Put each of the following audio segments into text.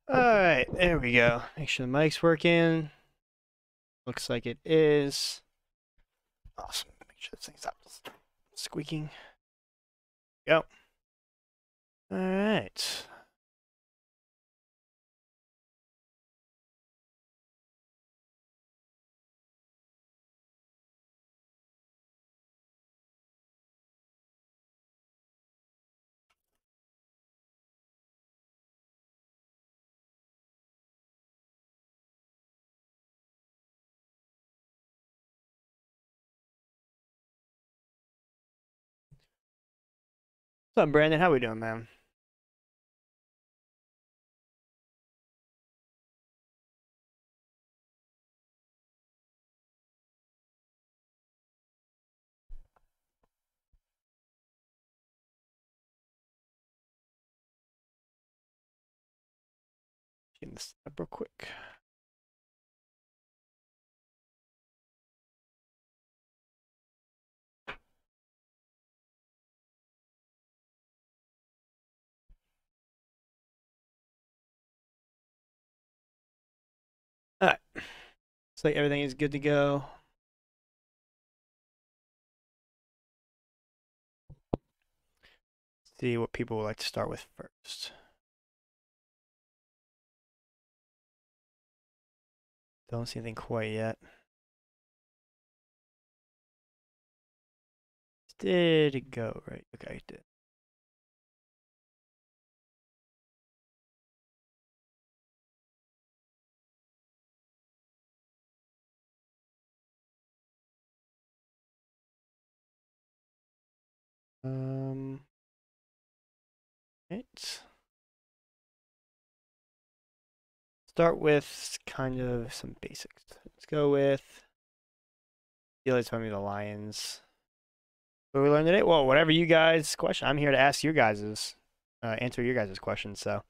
Alright, there we go. Make sure the mic's working. Looks like it is. Awesome. Make sure this thing stops squeaking. Go. Alright. What's up, Brandon? How we doing, man? Getting this up real quick. Alright. Looks like everything is good to go. Let's see what people would like to start with first. Don't see anything quite yet. Did it go right? Okay, it did. Right. Start with kind of some basics. Let's go with tell me the Lions. What we learned today? Well, whatever you guys question, I'm here to ask your guys's, answer your guys' questions. So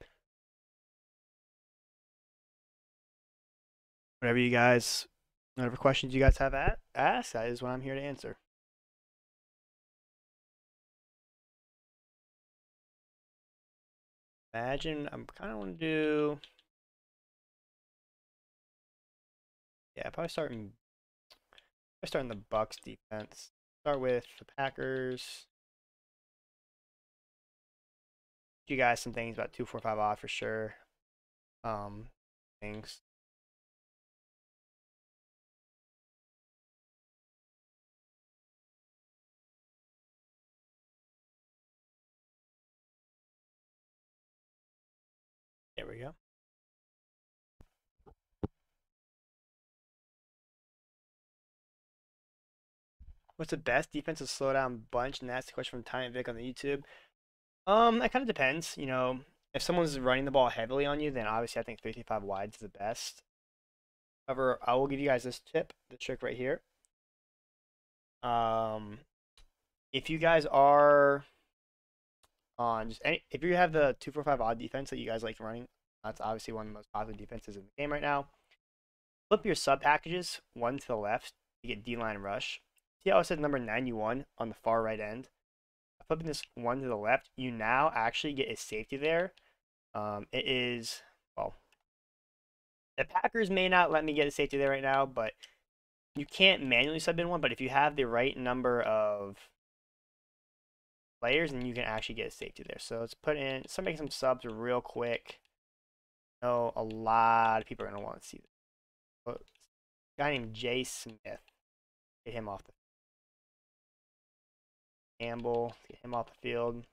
whatever questions you guys have ask, that is what I'm here to answer. Imagine I'm kind of want to do, yeah, probably starting the Bucks defense. Start with the Packers. You guys some things about 245 odd for sure. Things. There we go. What's the best defensive slowdown bunch? And that's the question from Ty and Vic on the YouTube. That kind of depends. You know, if someone's running the ball heavily on you, then obviously I think 55 wide is the best. However, I will give you guys this tip, the trick right here. Um, if you guys are on if you have the 245 odd defense that you guys like running, that's obviously one of the most popular defenses in the game right now. Flip your sub packages one to the left to get D-line rush. See how it says number 91 on the far right end? Flipping this one to the left, you now actually get a safety there. It is, well, the Packers may not let me get a safety there right now, but you can't manually sub in one. But if you have the right number of players, then you can actually get a safety there. So let's start making some subs real quick. I know a lot of people are going to want to see this. A guy named Jay Smith. Get him off the Campbell, get him off the field.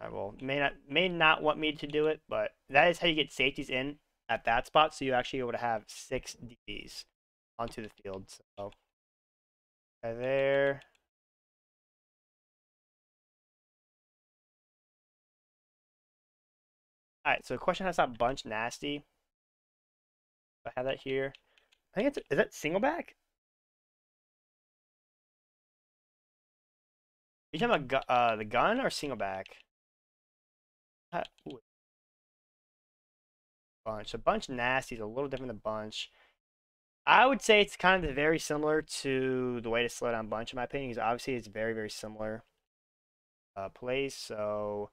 I will may not want me to do it, but that is how you get safeties in at that spot. So you actually able to have 6 DBs onto the field. So right there. All right. So the question has that bunch nasty. I have that here. I think is that single back? Are you talking about the gun or single back? Ooh, bunch. So bunch nasty is a little different than bunch. I would say it's kind of very similar to the way to slow down bunch, in my opinion, because obviously it's very, very similar plays. So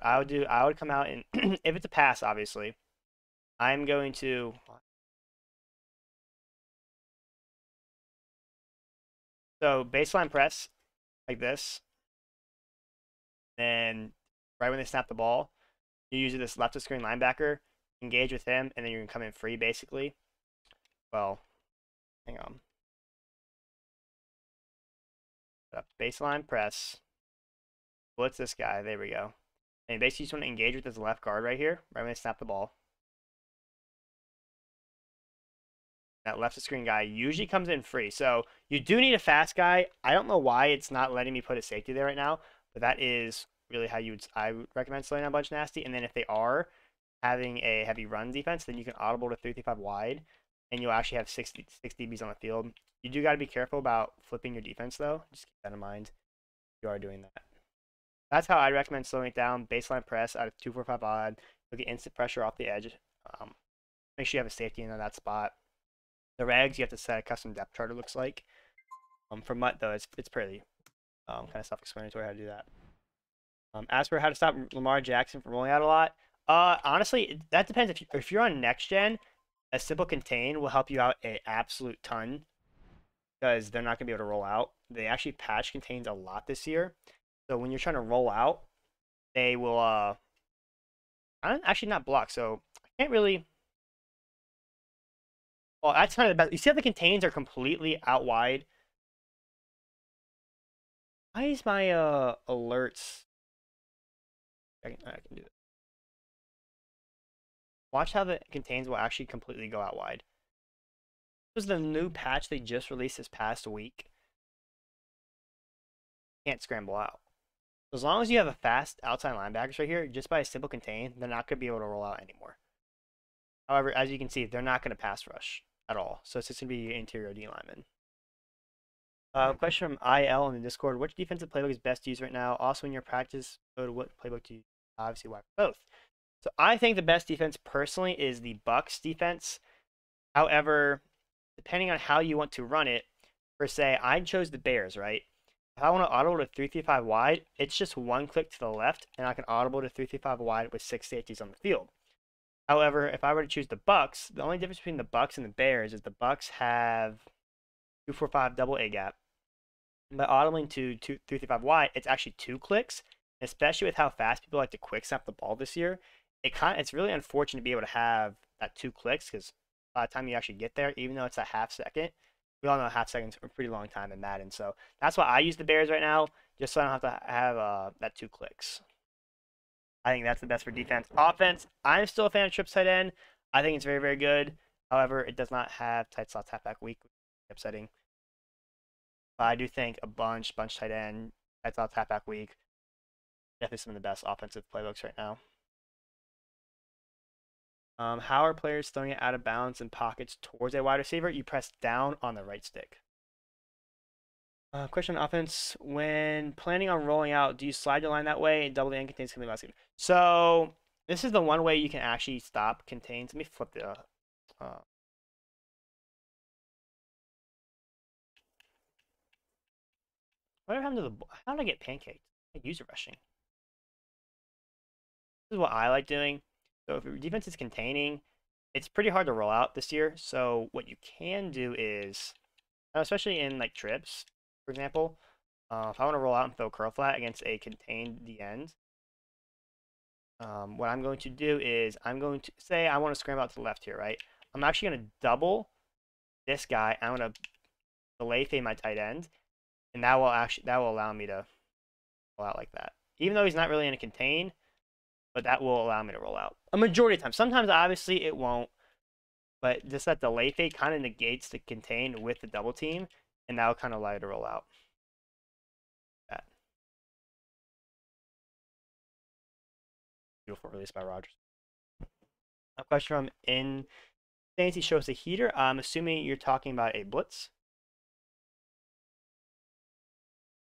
I would come out and if it's a pass, obviously, I'm going to. So baseline press like this, then right when they snap the ball, you use this left of screen linebacker, engage with him, and then you can come in free basically. Well, hang on. Baseline press, blitz this guy. There we go. And basically, just want to engage with this left guard right here, right when they snap the ball. That left of screen guy usually comes in free. So you do need a fast guy. I don't know why it's not letting me put a safety there right now, but that is really how I would recommend slowing down Bunch Nasty. And then if they are having a heavy run defense, then you can audible to 335 wide, and you'll actually have 6 DBs on the field. You do got to be careful about flipping your defense, though. Just keep that in mind if you are doing that. That's how I recommend slowing it down. Baseline press out of 245 odd. You'll get instant pressure off the edge. Make sure you have a safety in that spot. The regs, you have to set a custom depth chart, it looks like. For Mutt, though, it's pretty kind of self-explanatory how to do that. As for how to stop Lamar Jackson from rolling out a lot, honestly, that depends. If you're on next gen, a simple contain will help you out an absolute ton because they're not going to be able to roll out. They actually patch contains a lot this year. So when you're trying to roll out, they will actually not block. So I can't really. Well, that's kind of the best. You see how the contains are completely out wide? Why is my alerts? I can do that. Watch how the contains will actually completely go out wide. This was the new patch they just released this past week. Can't scramble out. As long as you have a fast outside linebackers right here, just by a simple contain, they're not going to be able to roll out anymore. However, as you can see, they're not going to pass rush at all. So it's just going to be interior D lineman. Question from IL in the Discord. Which defensive playbook is best to use right now? Also, in your practice mode, what playbook do you use? Obviously, why both? So I think the best defense personally is the Bucks defense. However, depending on how you want to run it, per se, I chose the Bears, right? If I want to audible to 335 wide, it's just one click to the left, and I can audible to 335 wide with 6 safeties on the field. However, if I were to choose the Bucks, the only difference between the Bucks and the Bears is the Bucks have 245 double A gap. By audibling to 335 wide, it's actually 2 clicks, especially with how fast people like to quick snap the ball this year. It's really unfortunate to be able to have that 2 clicks because by the time you actually get there, even though it's a half second, we all know half seconds are a pretty long time in Madden. So that's why I use the Bears right now, just so I don't have to have that 2 clicks. I think that's the best for defense. Offense, I'm still a fan of trips tight end. I think it's very, very good. However, it does not have tight slot tap back week, which is upsetting. But I do think a bunch tight end, tight slot tap back week, definitely some of the best offensive playbooks right now. How are players throwing it out of bounds in pockets towards a wide receiver? You press down on the right stick. Question on offense. When planning on rolling out, do you slide your line that way and double the end contains something less? So this is the one way you can actually stop contains. Let me flip the whatever happened to the how did I get pancaked? User rushing. This is what I like doing. So if your defense is containing, it's pretty hard to roll out this year. So what you can do is, especially in like trips, for example, if I want to roll out and throw curl flat against a contained D end, what I'm going to do is I'm going to say I want to scramble out to the left here, right? I'm actually going to double this guy. I'm going to delay fade my tight end, and that will allow me to roll out like that. Even though he's not really in a contain, but that will allow me to roll out a majority of the time. Sometimes, obviously, it won't, but just that delay fade kind of negates the contain with the double team, and that will kind of allow you to roll out. That. Beautiful release by Rogers. A question from Insanity shows a heater. I'm assuming you're talking about a blitz.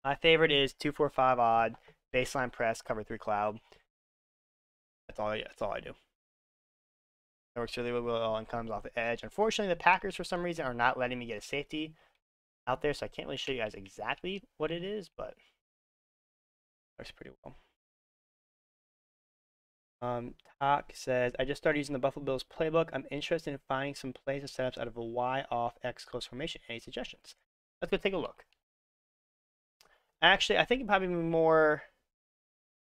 My favorite is 245 odd, baseline press, cover 3 cloud. That's all I do. It works really well and comes off the edge. Unfortunately, the Packers, for some reason, are not letting me get a safety out there, so I can't really show you guys exactly what it is, but it works pretty well. Talk says, I just started using the Buffalo Bills playbook. I'm interested in finding some plays and setups out of a Y off X close formation. Any suggestions? Let's go take a look. Actually, I think it'd probably be more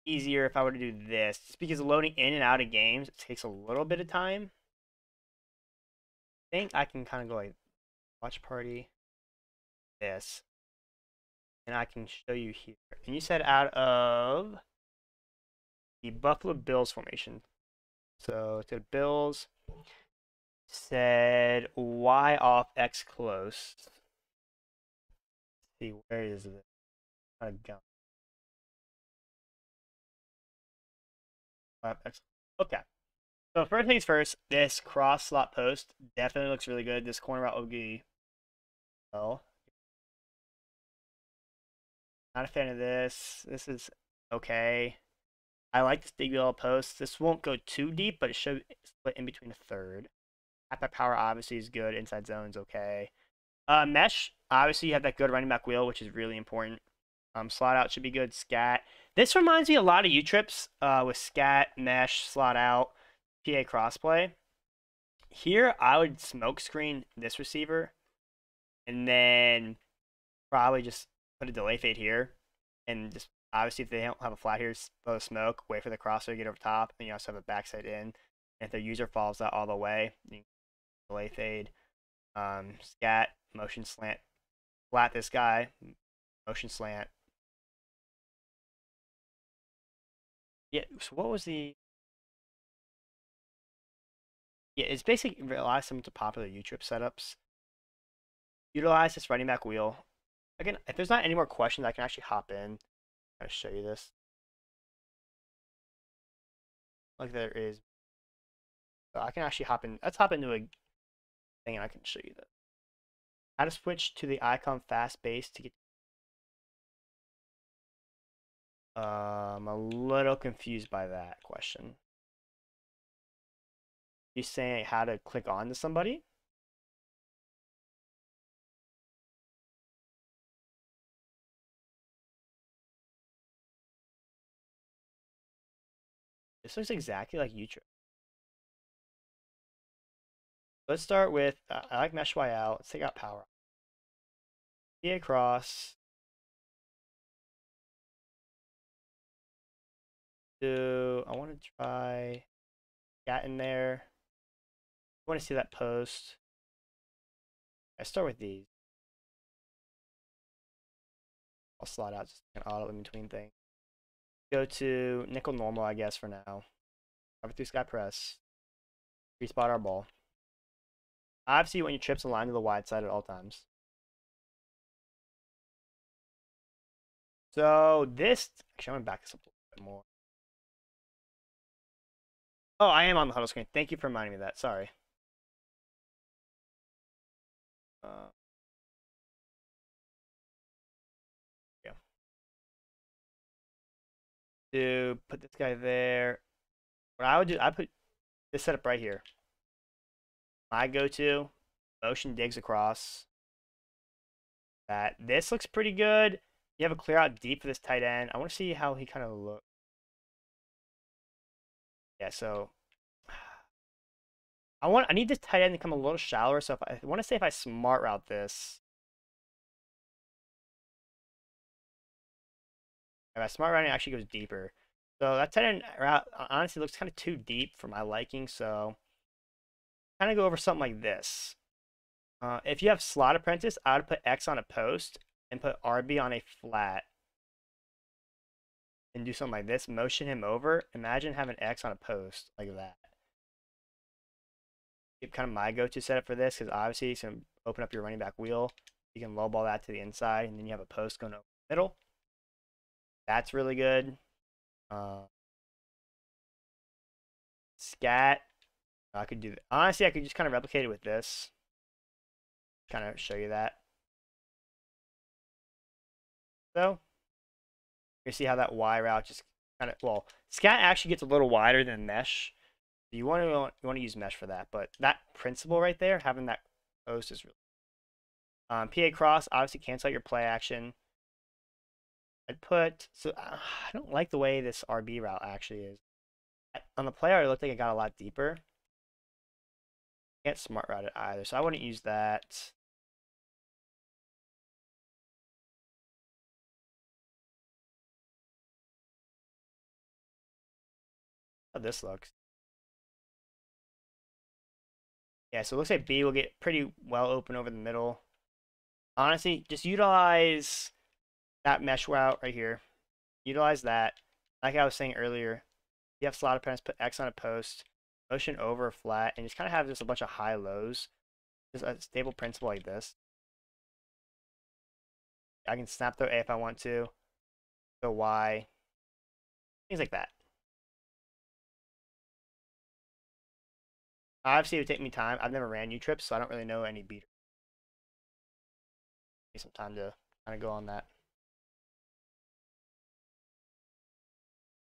easier if I were to do this, just because loading in and out of games it takes a little bit of time. I think I can kind of go like watch party, this, and I can show you here. And you said out of the Buffalo Bills formation. So it's got Bills. Said Y off X close. Let's see, where is it? Kind of gone. Okay. So first things first, this cross slot post definitely looks really good. This corner route OG. Well, not a fan of this. This is okay. I like this big yellow post. This won't go too deep, but it should split in between a third. Halfback power obviously is good. Inside zone's okay. Mesh, obviously you have that good running back wheel, which is really important. Slot out should be good. Scat. This reminds me a lot of U-trips with scat, mesh, slot out, PA crossplay. Here, I would smoke screen this receiver, and then probably just put a delay fade here, and just obviously if they don't have a flat here, blow smoke, wait for the crosser to get over top, and you also have a backside in. And if the user follows that all the way, you can delay fade, scat, motion slant, flat this guy, motion slant. Yeah, so what was the... Yeah, it's basically relies some to popular U-trip setups. Utilize this running back wheel. Again, if there's not any more questions, I can actually hop in. I'll show you this. Like there is. So I can actually hop in. Let's hop into a thing and I can show you that. How to switch to the icon fast base to get... I'm a little confused by that question. You saying how to click on to somebody? This looks exactly like U-trip. Let's start with, I like mesh Y out. Let's take out power. PA across. I want to try cat in there. I want to see that post. I start with these. I'll slot out just an auto in between thing. Go to nickel normal, I guess, for now. Cover through sky press. Respot our ball. Obviously, you want your trips aligned to the wide side at all times. So this, actually, I'm gonna back this up a little bit more. Oh, I am on the huddle screen. Thank you for reminding me of that. Sorry. Yeah. To put this guy there. What I would do, I put this setup right here. My go-to motion digs across. That this looks pretty good. You have a clear out deep for this tight end. I want to see how he kind of looks. Yeah, so I need this tight end to come a little shallower. So if I want to say if I smart route this, if I smart route it actually goes deeper. So that tight end route honestly looks kind of too deep for my liking. So kind of go over something like this. If you have slot apprentice, I would put X on a post and put RB on a flat. And do something like this. Motion him over. Imagine having X on a post like that. Kind of my go-to setup for this because obviously it's going to open up your running back wheel. You can low ball that to the inside, and then you have a post going over the middle. That's really good. Scat. I could do that. Honestly, I could just kind of replicate it with this. Kind of show you that. So you see how that Y route just kind of, well, scat actually gets a little wider than mesh. You want to use mesh for that, but that principle right there, having that post is really. PA cross, obviously cancel out your play action. I'd put, so I don't like the way this RB route actually is. On the player, it looked like it got a lot deeper. Can't smart route it either, so I wouldn't use that. How this looks. Yeah, so it looks like B will get pretty well open over the middle. Honestly, just utilize that mesh route right here. Utilize that. Like I was saying earlier, you have slot apprentice, put X on a post, motion over flat, and just kind of have just a bunch of high lows. Just a stable principle like this. I can snap throw A if I want to, go Y, things like that. Obviously, it would take me time. I've never ran U-trips, so I don't really know any beaters. Take some time to kind of go on that.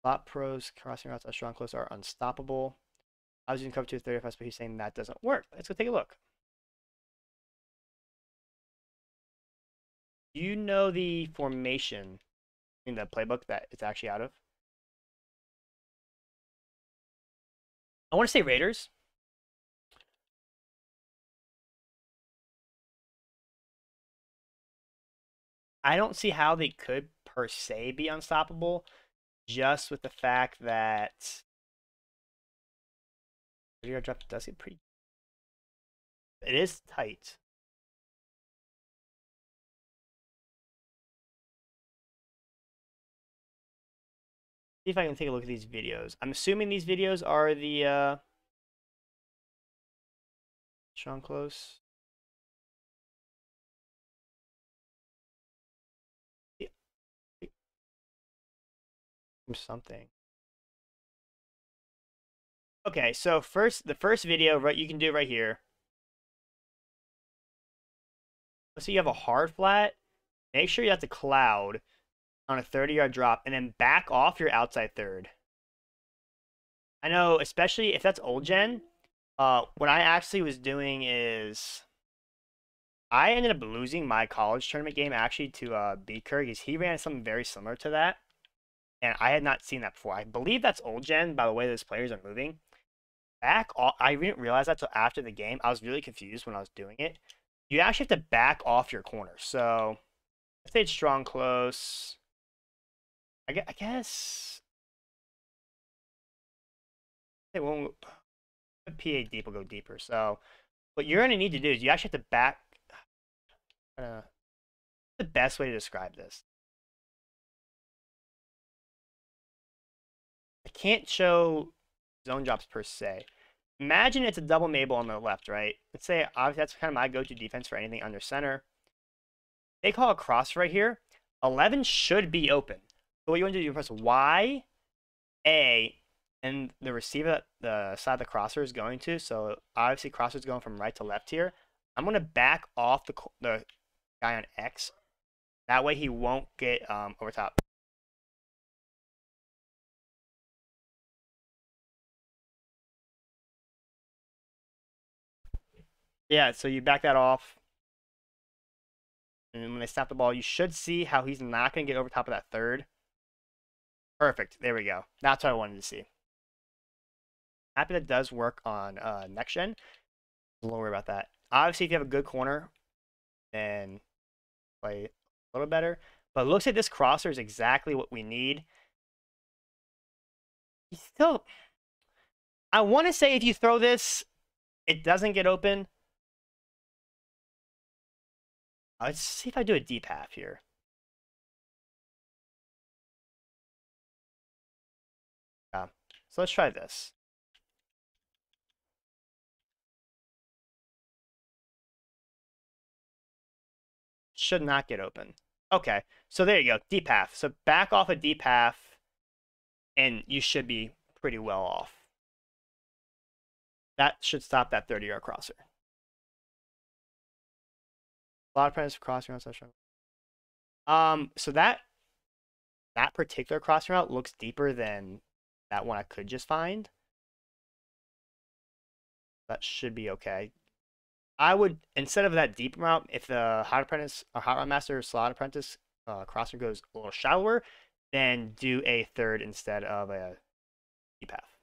Lot pros crossing routes at strong close are unstoppable. I was using cover 2 35, but he's saying that doesn't work. Let's go take a look. Do you know the formation in the playbook that it's actually out of? I want to say Raiders. I don't see how they could per se be unstoppable, just with the fact that your drop does get pretty. It is tight. See if I can take a look at these videos. I'm assuming these videos are the strong close. Something. Okay, so the first video, right, you can do right here. Let's say you have a hard flat. Make sure you have the cloud on a 30-yard drop, and then back off your outside third. I know, especially if that's old gen. What I actually was doing is I ended up losing my college tournament game actually to B Kirk, because he ran something very similar to that. And I had not seen that before. I believe that's old gen by the way those players are moving. Back off. I didn't realize that till after the game. I was really confused when I was doing it. You actually have to back off your corner. So I stayed strong close. I guess it won't. PA deep will go deeper. So what you're gonna need to do is you actually have to back. The best way to describe this. I can't show zone drops per se. Imagine it's a double Mabel on the left, right? Let's say obviously that's kind of my go-to defense for anything under center. They call a cross right here. 11 should be open. So what you want to do is you press Y, A, and the receiver that the side the crosser is going to. So obviously crosser is going from right to left here. I'm going to back off the guy on X. That way he won't get over top. Yeah, so you back that off. And when they snap the ball, you should see how he's not going to get over top of that third. Perfect. There we go. That's what I wanted to see. Happy that does work on next gen. Don't worry about that. Obviously, if you have a good corner, then play a little better. But it looks like this crosser is exactly what we need. He's still... I want to say if you throw this, it doesn't get open. Let's see if I do a deep half here. Yeah. So let's try this. Should not get open. Okay, so there you go, deep half. So back off a deep half, and you should be pretty well off. That should stop that 30-yard crosser. A lot of practice for crossing routes. So that particular crossing route looks deeper than that one I could just find. That should be okay. I would, instead of that deep route, if the hot apprentice or hot route master or slot apprentice crosser goes a little shallower, then do a third instead of a deep half.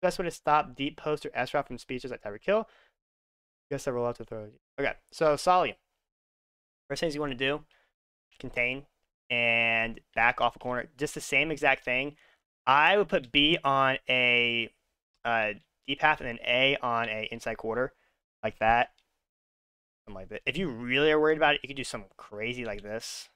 Best way to stop deep post or S route from speeches like Tyreek Hill. Guess I roll out to throw. Okay, so Solly. First things you want to do, contain and back off a corner. Just the same exact thing. I would put B on a deep half and then A on a inside quarter, like that. Something like that. If you really are worried about it, you could do something crazy like this.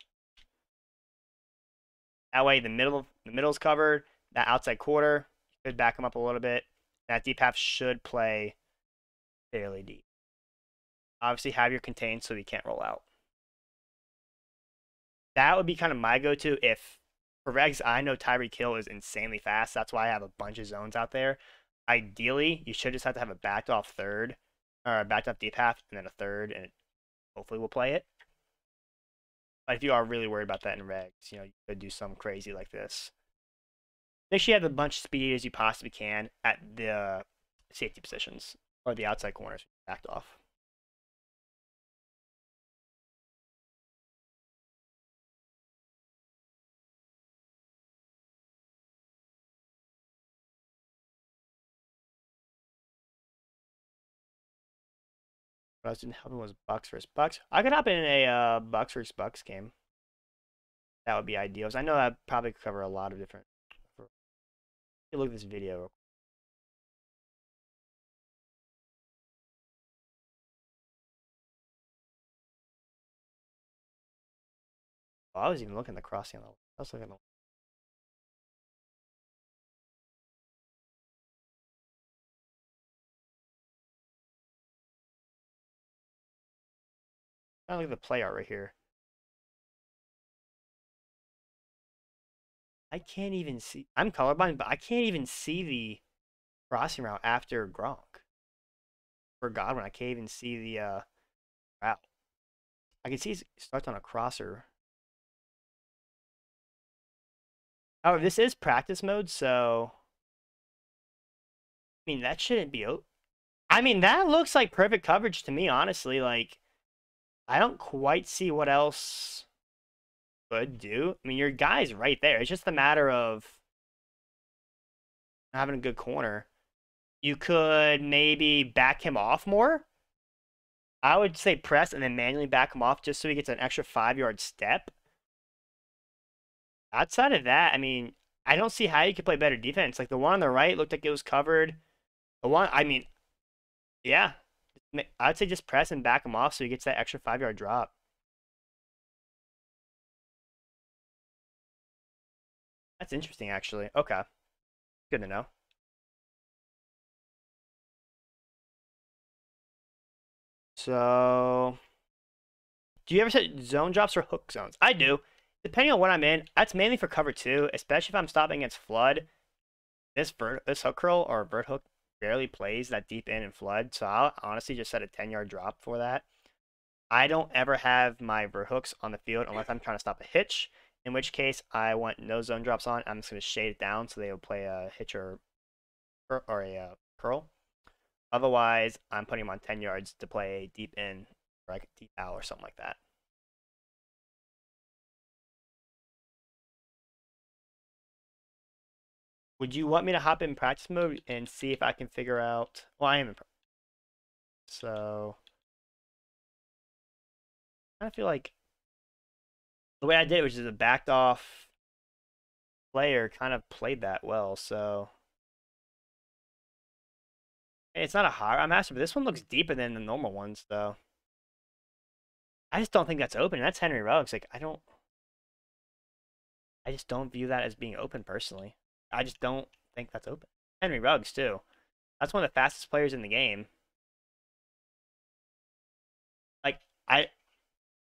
That way, the middle's covered. That outside quarter, you could back them up a little bit. That deep half should play fairly deep. Obviously, have your contain so you can't roll out. That would be kind of my go-to if, for regs, I know Tyreek Hill is insanely fast. That's why I have a bunch of zones out there. Ideally, you should just have to have a backed off third, or a backed off deep half, and then a third, and hopefully we'll play it. But if you are really worried about that in regs, you could do something crazy like this. Make sure you have as much speed as you possibly can at the safety positions, or the outside corners backed off. What I was hoping was Bucks versus Bucks. I could hop in a Bucks versus Bucks game. That would be ideal. I know that probably could cover a lot of different. Look at this video. Oh, I was even looking at the crossing. I was looking at the. Look at the play art right here. I can't even see. I'm colorblind, but I can't even see the crossing route after Gronk. For Godwin, I can't even see the route. I can see it starts on a crosser. However, this is practice mode, so I mean that shouldn't be. I mean that looks like perfect coverage to me, honestly. Like I don't quite see what else could do. I mean, your guy's right there. It's just a matter of having a good corner. You could maybe back him off more. I would say press and then manually back him off just so he gets an extra 5-yard step. Outside of that, I mean, I don't see how you could play better defense. Like the one on the right looked like it was covered. The one, I mean, yeah. I'd say just press and back him off so he gets that extra 5-yard drop. That's interesting, actually. Okay. Good to know. So, do you ever set zone drops or hook zones? I do. Depending on what I'm in, that's mainly for cover 2, especially if I'm stopping against flood. This hook curl or vert hook barely plays that deep in and flood, so I'll honestly just set a 10-yard drop for that. I don't ever have my vert hooks on the field unless I'm trying to stop a hitch, in which case I want no zone drops on. I'm just going to shade it down so they will play a hitch or a curl. Otherwise, I'm putting them on 10 yards to play a deep in or like a deep out or something like that. Would you want me to hop in practice mode and see if I can figure out... Well, I am in practice. So... I feel like the way I did it, which is a backed off player, kind of played that well, so... It's not a high master, but this one looks deeper than the normal ones, though. I just don't think that's open. That's Henry Ruggs. Like, I just don't view that as being open, personally. I just don't think that's open. Henry Ruggs, too. That's one of the fastest players in the game. Like,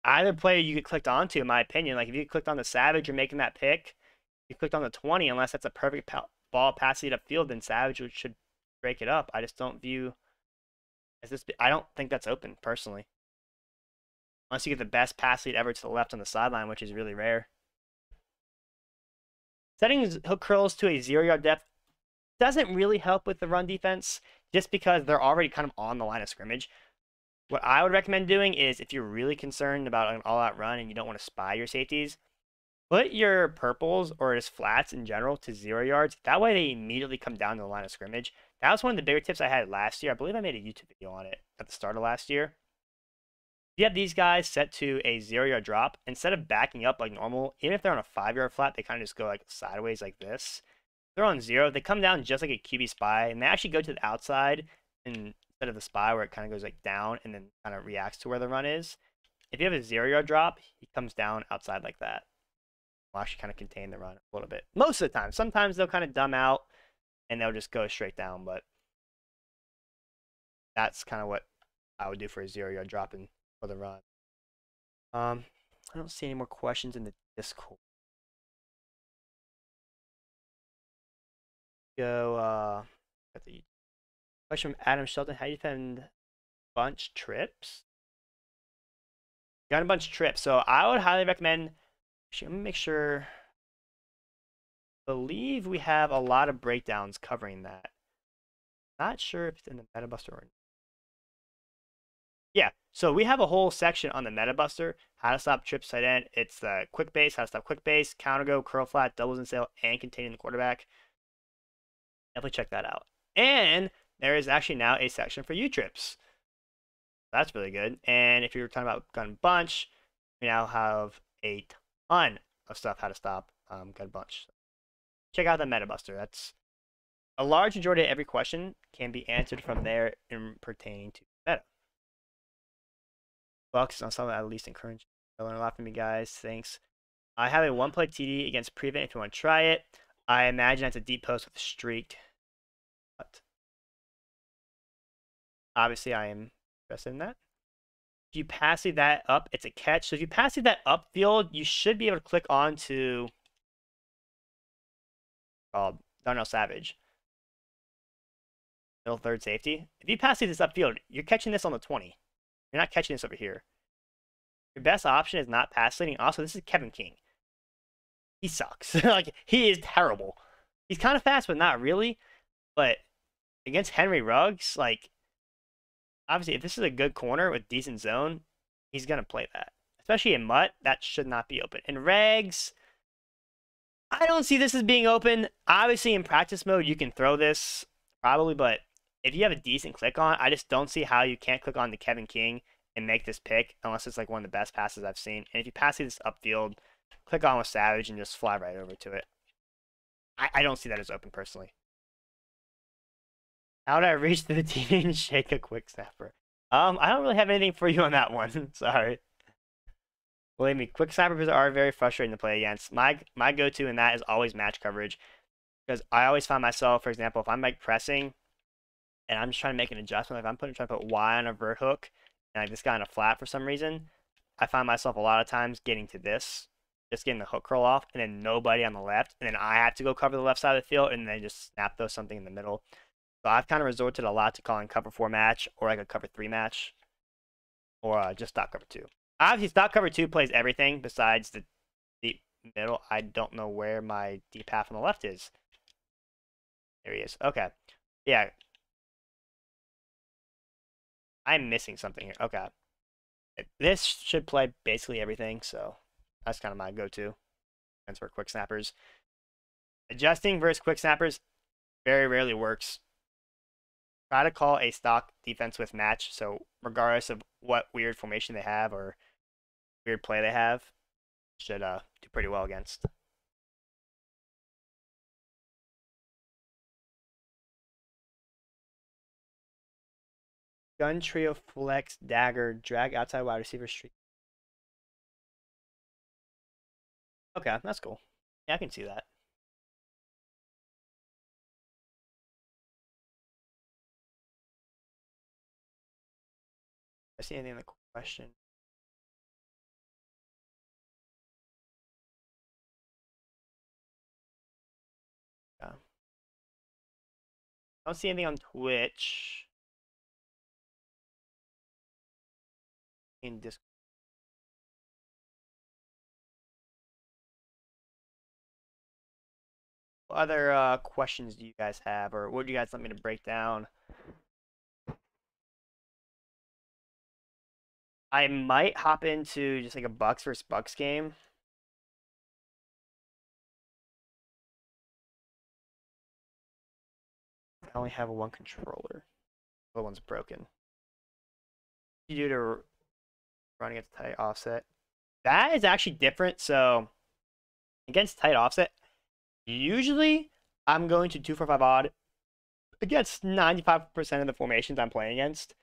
either player you get clicked onto, in my opinion. Like, if you clicked on the Savage, you're making that pick. You clicked on the 20, unless that's a perfect ball pass lead upfield, then Savage should break it up. I just don't view as this. I don't think that's open, personally. Unless you get the best pass lead ever to the left on the sideline, which is really rare. Setting hook curls to a 0-yard depth doesn't really help with the run defense, just because they're already kind of on the line of scrimmage. What I would recommend doing is, if you're really concerned about an all-out run and you don't want to spy your safeties, Put your purples or just flats in general to 0 yards. That way they immediately come down to the line of scrimmage. That was one of the bigger tips I had last year. I believe I made a YouTube video on it at the start of last year. If you have these guys set to a 0 yard drop, instead of backing up like normal, even if they're on a 5 yard flat, they kind of just go like sideways like this. If they're on 0, they come down just like a QB spy, and they actually go to the outside instead of the spy where it kind of goes like down and then kind of reacts to where the run is. If you have a 0 yard drop, he comes down outside like that. Will actually kind of contain the run a little bit. Most of the time. Sometimes they'll kind of dumb out and they'll just go straight down, but that's kind of what I would do for a 0 yard drop in for the run. I don't see any more questions in the Discord. Go got the question from Adam Shelton. How do you defend bunch trips? Got a bunch of trips. So I would highly recommend. Actually, let me make sure. I believe we have a lot of breakdowns covering that. Not sure if it's in the Meta Buster or not. Yeah, so we have a whole section on the Meta Buster, how to stop trips tight end. It's the quick base, how to stop quick base, counter go, curl flat, doubles and sail, and containing the quarterback. Definitely check that out. And there is actually now a section for U trips. That's really good. And if you're talking about gun bunch, we now have a ton of stuff how to stop gun bunch. Check out the Meta Buster. That's a large majority of every question can be answered from there in pertaining to meta. Bucks on something at least encourage. I learned a lot from you guys. Thanks. I have a one-play TD against Prevent if you want to try it. I imagine it's a deep post with streaked. But obviously, I am interested in that. If you pass that up, it's a catch. So if you pass that upfield, you should be able to click on to Darnell Savage. Middle third safety. If you pass this upfield, you're catching this on the 20. You're not catching this over here. Your best option is not pass leading. Also, this is Kevin King. He sucks. Like, he is terrible. He's kind of fast, but not really. But against Henry Ruggs, like, obviously, if this is a good corner with decent zone, he's going to play that. Especially in Mutt, that should not be open. In Regs, I don't see this as being open. Obviously, in practice mode, you can throw this, probably, but if you have a decent click on, I just don't see how you can't click on to Kevin King and make this pick unless it's like one of the best passes I've seen. And if you pass this upfield, click on with Savage and just fly right over to it. I don't see that as open personally. How did I reach to the TV and shake a quick snapper? I don't really have anything for you on that one. Sorry. Believe me, quick snappers are very frustrating to play against. My go-to in that is always match coverage because I always find myself, for example, if I'm like pressing and I'm just trying to make an adjustment, if I'm trying to put Y on a vert hook and like this guy on a flat for some reason, I find myself a lot of times getting to this, just getting the hook curl off, and then nobody on the left, and then I have to go cover the left side of the field, and then just snap those something in the middle. So I've kind of resorted a lot to calling cover 4 match or like a cover 3 match, or just stop cover 2. Obviously, stop cover 2 plays everything besides the deep middle. I don't know where my deep half on the left is. There he is. Okay. Yeah. I'm missing something here. Okay. This should play basically everything, so that's kind of my go-to. That's for quick snappers. Adjusting versus quick snappers very rarely works. Try to call a stock defense with match, so regardless of what weird formation they have or weird play they have, should do pretty well against. Gun trio flex dagger drag outside wide receiver streak. Okay, that's cool. Yeah, I can see that. I see anything in the question. Yeah. I don't see anything on Twitch. In Discord. What other questions do you guys have, or what do you guys want me to break down? I might hop into just like a Bucks versus Bucks game. I only have one controller. The other one's broken. You do to run against tight offset. That is actually different. So against tight offset, usually I'm going to 2-4-5 odd against 95% of the formations I'm playing against.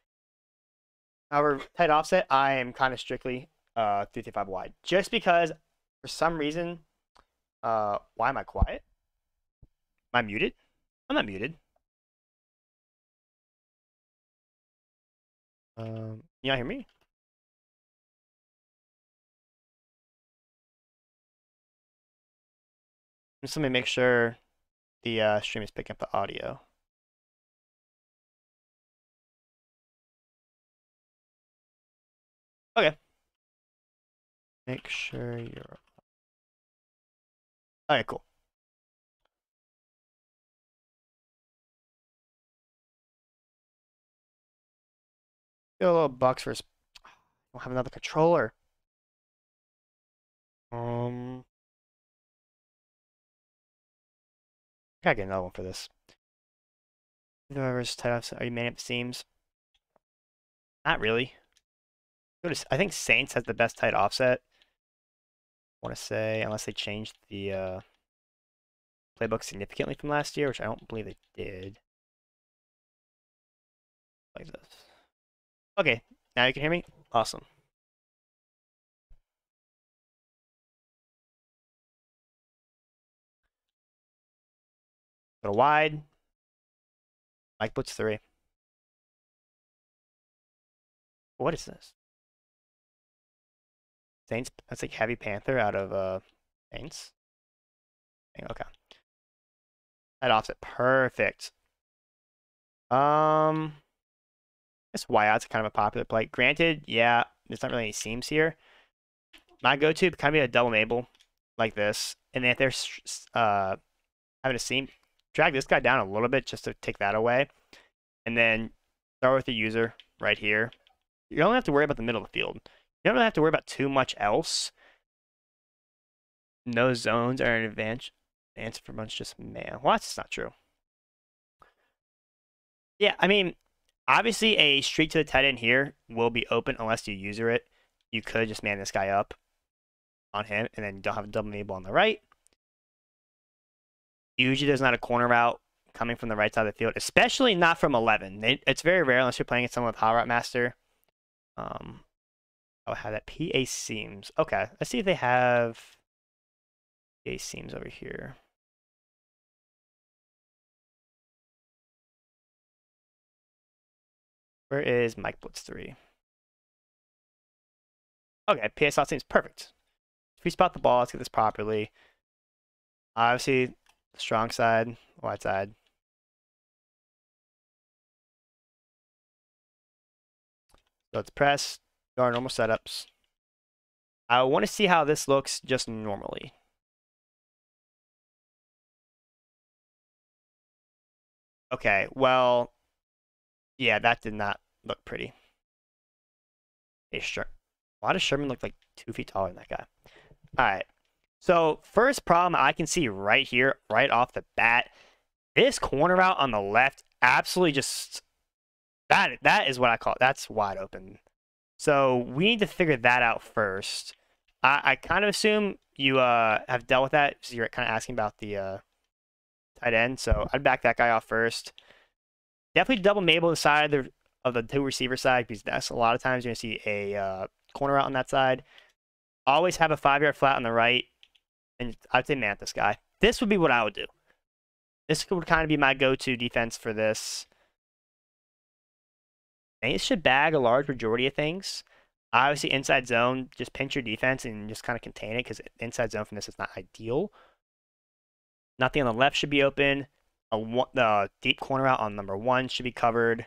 However, tight offset, I am kind of strictly 3-5 wide. Just because for some reason, why am I quiet? Am I muted? I'm not muted. You not hear me? Just let me make sure the stream is picking up the audio. Okay. Make sure you're... Okay, cool. Get a little bucks for... I don't have another controller. Gotta get another one for this. Whoever's tight offset, are you manning up the seams? Not really. I think Saints has the best tight offset. I want to say, unless they changed the playbook significantly from last year, which I don't believe they did. Like this. Okay, now you can hear me? Awesome. Go to wide. Mike Blitz 3. What is this? Saints? That's like Heavy Panther out of Saints. Okay. That offset. Perfect. This Y out's kind of a popular play. Granted, yeah, there's not really any seams here. My go-to kind of be a double Mabel like this. And then if they're having a seam, drag this guy down a little bit just to take that away. And then start with the user right here. You don't have to worry about the middle of the field. You don't really have to worry about too much else. No zones are an advantage. Answer for much just man. Well, that's not true. Yeah, I mean, obviously a streak to the tight end here will be open unless you user it. You could just man this guy up on him, and then you don't have a double Mabel on the right. Usually there's not a corner route coming from the right side of the field, especially not from 11. It's very rare unless you're playing against someone with Hot Route Master. I'll have that PA seams. Okay, let's see if they have PA seams over here. Where is Mike Blitz 3? Okay, PA slot seems perfect. If we spot the ball, let's get this properly. Obviously, strong side, wide side. So let's press, do our normal setups. I want to see how this looks just normally. Okay, well, yeah, that did not look pretty. Hey, sure. Why does Sherman look like 2 feet taller than that guy? All right. So first problem I can see right here, right off the bat, this corner route on the left absolutely just that is what I call it. That's wide open. So we need to figure that out first. I kind of assume you have dealt with that. So you're kind of asking about the tight end. So I'd back that guy off first. Definitely double Mabel the side of the two receiver side, because that's a lot of times you're gonna see a corner route on that side. Always have a 5-yard flat on the right, and I'd say man this guy. This would be what I would do. This would kind of be my go-to defense for this. And it should bag a large majority of things. Obviously, inside zone, just pinch your defense and just kind of contain it, because inside zone from this is not ideal. Nothing on the left should be open. The deep corner out on number 1 should be covered.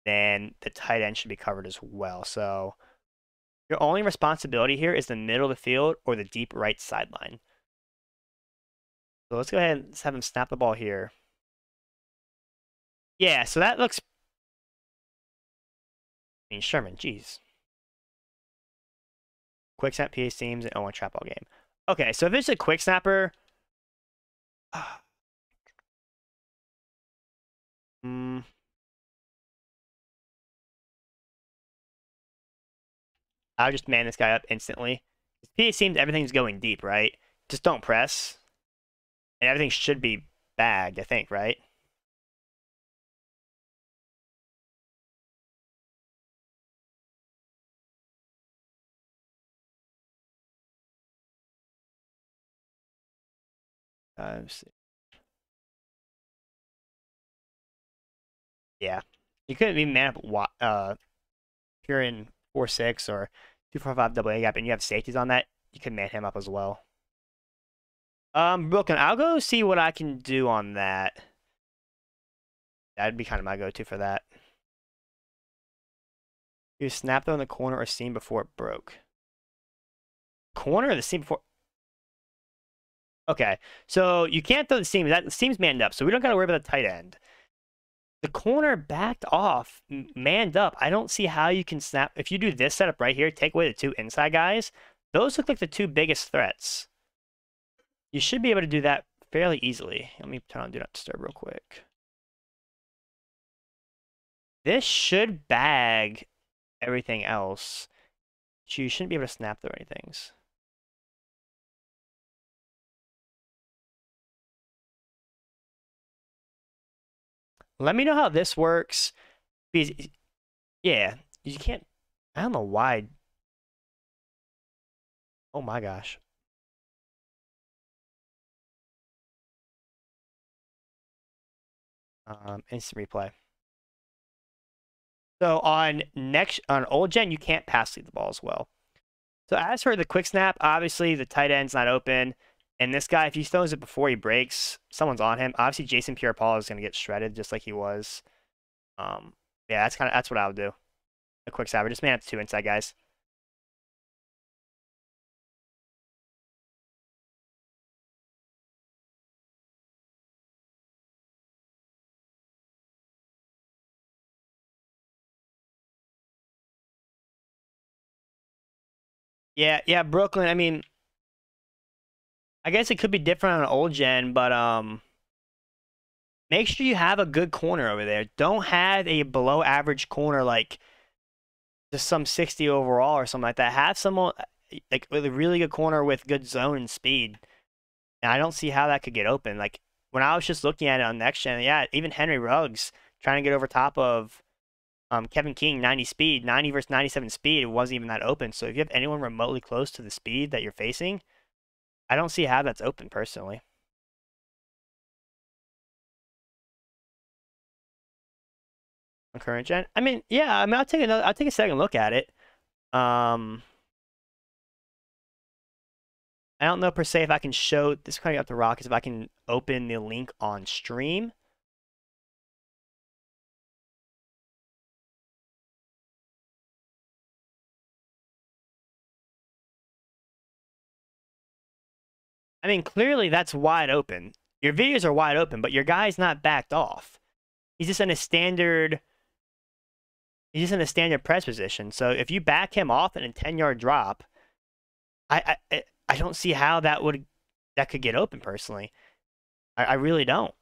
Then the tight end should be covered as well. So your only responsibility here is the middle of the field or the deep right sideline. So let's go ahead and let's have him snap the ball here. Yeah, so that looks... I mean, Sherman, jeez. Quick snap, PA seams, and 0-1 trap all game. Okay, so if it's a quick snapper... I'll just man this guy up instantly. It seems everything's going deep, right? Just don't press. And everything should be bagged, I think, right? Let's see. Yeah. You couldn't even man up if you're in 4-6 or 2-4-5 double A gap and you have safeties on that, you can man him up as well. Brooklyn, I'll go see what I can do on that. That'd be kind of my go-to for that. You snap though in the corner or seam before it broke. Corner or the seam before? Okay, so you can't throw the seam. The seam's manned up, so we don't got to worry about the tight end. The corner backed off, manned up. I don't see how you can snap. If you do this setup right here, take away the two inside guys, those look like the two biggest threats. You should be able to do that fairly easily. Let me turn on Do Not Disturb real quick. This should bag everything else. So you shouldn't be able to snap through anything. Let me know how this works. Because, yeah, you can't. I don't know why. Oh my gosh. Instant replay. So on old gen, you can't pass lead the ball as well. So as for the quick snap, obviously the tight end's not open. And this guy, if he throws it before he breaks, someone's on him. Obviously, Jason Pierre-Paul is going to get shredded just like he was. Yeah, that's what I would do. A quick snap. Just man up to two inside guys. Yeah, Brooklyn. I mean, I guess it could be different on old gen, but make sure you have a good corner over there. Don't have a below average corner like just some 60 overall or something like that. Have someone like with a really good corner with good zone and speed. And I don't see how that could get open. Like when I was just looking at it on next gen, yeah, even Henry Ruggs trying to get over top of Kevin King 90 speed, 90 versus 97 speed, it wasn't even that open. So if you have anyone remotely close to the speed that you're facing, I don't see how that's open personally. On current gen, I mean, yeah, I mean, I'll take a second look at it. I don't know per se if I can show this kind of up the Rockets if I can open the link on stream. I mean, clearly that's wide open. Your videos are wide open, but your guy's not backed off. He's just in a standard. He's just in a standard press position. So if you back him off in a 10-yard drop, I don't see how that could get open personally. I really don't.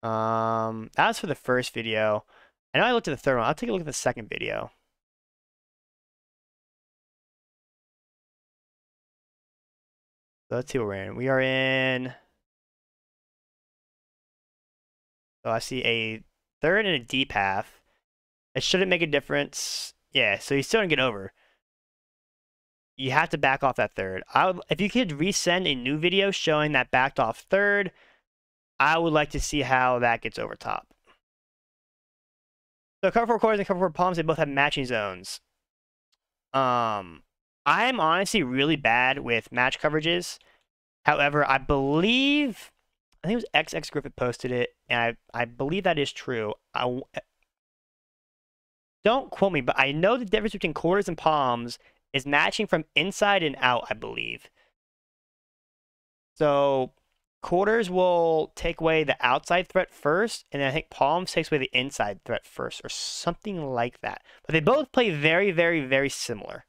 That was for the first video. I know I looked at the third one. I'll take a look at the second video. So let's see what we're in. We are in. So I see a third and a deep half. It shouldn't make a difference. Yeah, so he's still gonna get over. You have to back off that third. If you could resend a new video showing that backed off third, I would like to see how that gets over top. So cover four corners and cover four palms, they both have matching zones. I'm honestly really bad with match coverages. However, I think it was XX Griffith posted it, and I believe that is true. Don't quote me, but I know the difference between quarters and palms is matching from inside and out, I believe. So quarters will take away the outside threat first, and then I think palms takes away the inside threat first, or something like that. But they both play very, very, very similar.